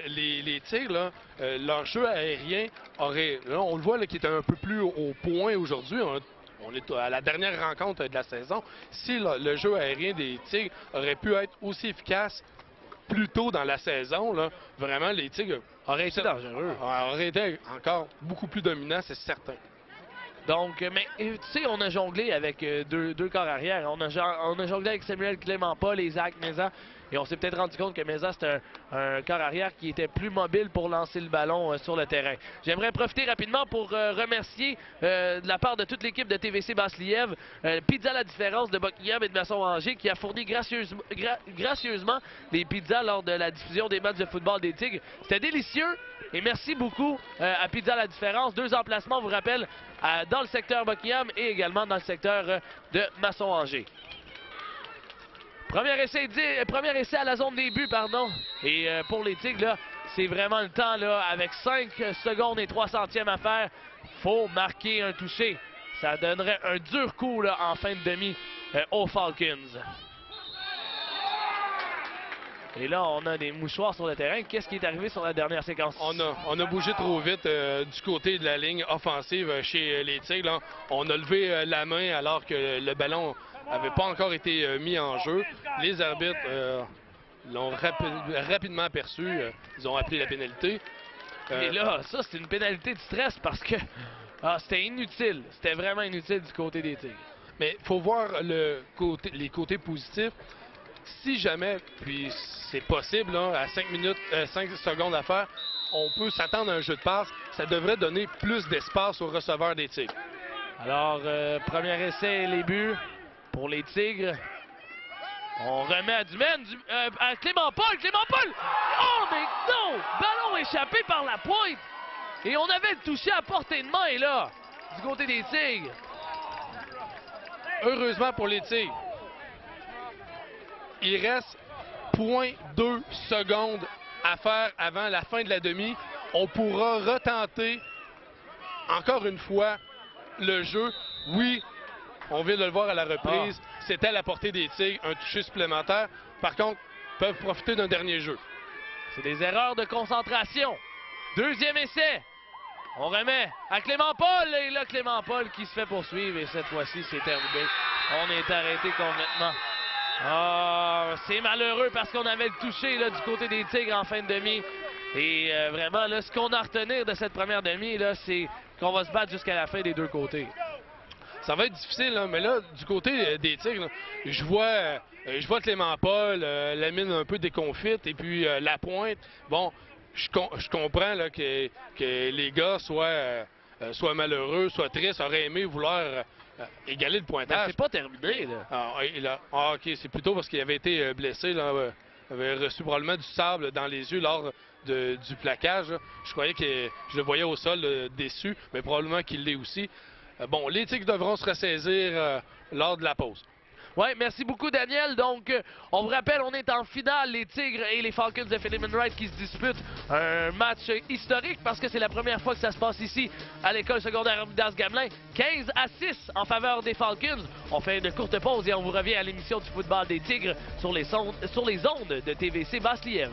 les Tigres, là, leur jeu aérien aurait... Là, on le voit là, qui est un peu plus au point aujourd'hui. On est à la dernière rencontre de la saison. Si le jeu aérien des Tigres aurait pu être aussi efficace plus tôt dans la saison, là, vraiment, les Tigres auraient été dangereux. Auraient été encore beaucoup plus dominants, c'est certain. Donc, mais tu sais, on a jonglé avec deux corps arrière. On a jonglé avec Samuel Clément-Paul et Zach Meza. Et on s'est peut-être rendu compte que Meza, c'est un corps arrière qui était plus mobile pour lancer le ballon sur le terrain. J'aimerais profiter rapidement pour remercier de la part de toute l'équipe de TVC Basse-Lièvre, Pizza La Différence de Buckingham et de Masson-Angers qui a fourni gracieusement les pizzas lors de la diffusion des matchs de football des Tigres. C'était délicieux et merci beaucoup à Pizza La Différence. 2 emplacements, vous rappelle, dans le secteur Buckingham et également dans le secteur de Masson-Angers. Premier essai à la zone des buts, pardon. Et pour les Tigres, là, c'est vraiment le temps, là, avec 5 secondes et 3 centièmes à faire. Faut marquer un touché. Ça donnerait un dur coup là, en fin de demi aux Falcons. Et là, on a des mouchoirs sur le terrain. Qu'est-ce qui est arrivé sur la dernière séquence? On a bougé trop vite du côté de la ligne offensive chez les Tigres. Là. On a levé la main alors que le ballon n'avait pas encore été mis en jeu. Les arbitres l'ont rapidement aperçu. Ils ont appelé la pénalité. Et là, ça, c'est une pénalité de stress parce que c'était inutile. C'était vraiment inutile du côté des Tigres. Mais il faut voir les côtés positifs. Si jamais, puis c'est possible, là, à 5 secondes à faire, on peut s'attendre à un jeu de passe. Ça devrait donner plus d'espace aux receveurs des Tigres. Alors, premier essai, les buts pour les Tigres. On remet à Dumaine, à Clément Paul. Clément Paul! Oh, mais non! Ballon échappé par la pointe. Et on avait le touché à portée de main, là, du côté des Tigres. Heureusement pour les Tigres. Il reste 0,2 secondes à faire avant la fin de la demi. On pourra retenter encore une fois le jeu. Oui, on vient de le voir à la reprise. C'était à la portée des Tigres, un toucher supplémentaire. Par contre, peuvent profiter d'un dernier jeu. C'est des erreurs de concentration. Deuxième essai. On remet à Clément Paul. Et là, Clément Paul qui se fait poursuivre. Et cette fois-ci, c'est terminé. On est arrêté complètement. Ah, c'est malheureux parce qu'on avait le touché là, du côté des Tigres en fin de demi. Et vraiment, là, ce qu'on a à retenir de cette première demi, là, c'est qu'on va se battre jusqu'à la fin des deux côtés. Ça va être difficile, là, mais là, du côté des Tigres, là, je vois Clément Paul, la mine un peu déconfite, et puis la pointe. Bon, je comprends là, que les gars soient malheureux, soient tristes, auraient aimé vouloir égaler le pointage. C'est pas terminé, là. OK, c'est plutôt parce qu'il avait été blessé, là, avait reçu probablement du sable dans les yeux lors du plaquage. Là. Je croyais que je le voyais au sol déçu, mais probablement qu'il l'est aussi. Bon, les Tigres devront se ressaisir lors de la pause. Oui, merci beaucoup, Daniel. Donc, on vous rappelle, on est en finale, les Tigres et les Falcons de Philemon Wright qui se disputent un match historique parce que c'est la première fois que ça se passe ici à l'école secondaire Armidas-Gamelin. 15-6 en faveur des Falcons. On fait une courte pause et on vous revient à l'émission du football des Tigres sur les ondes de TVC Basse-Lièvre.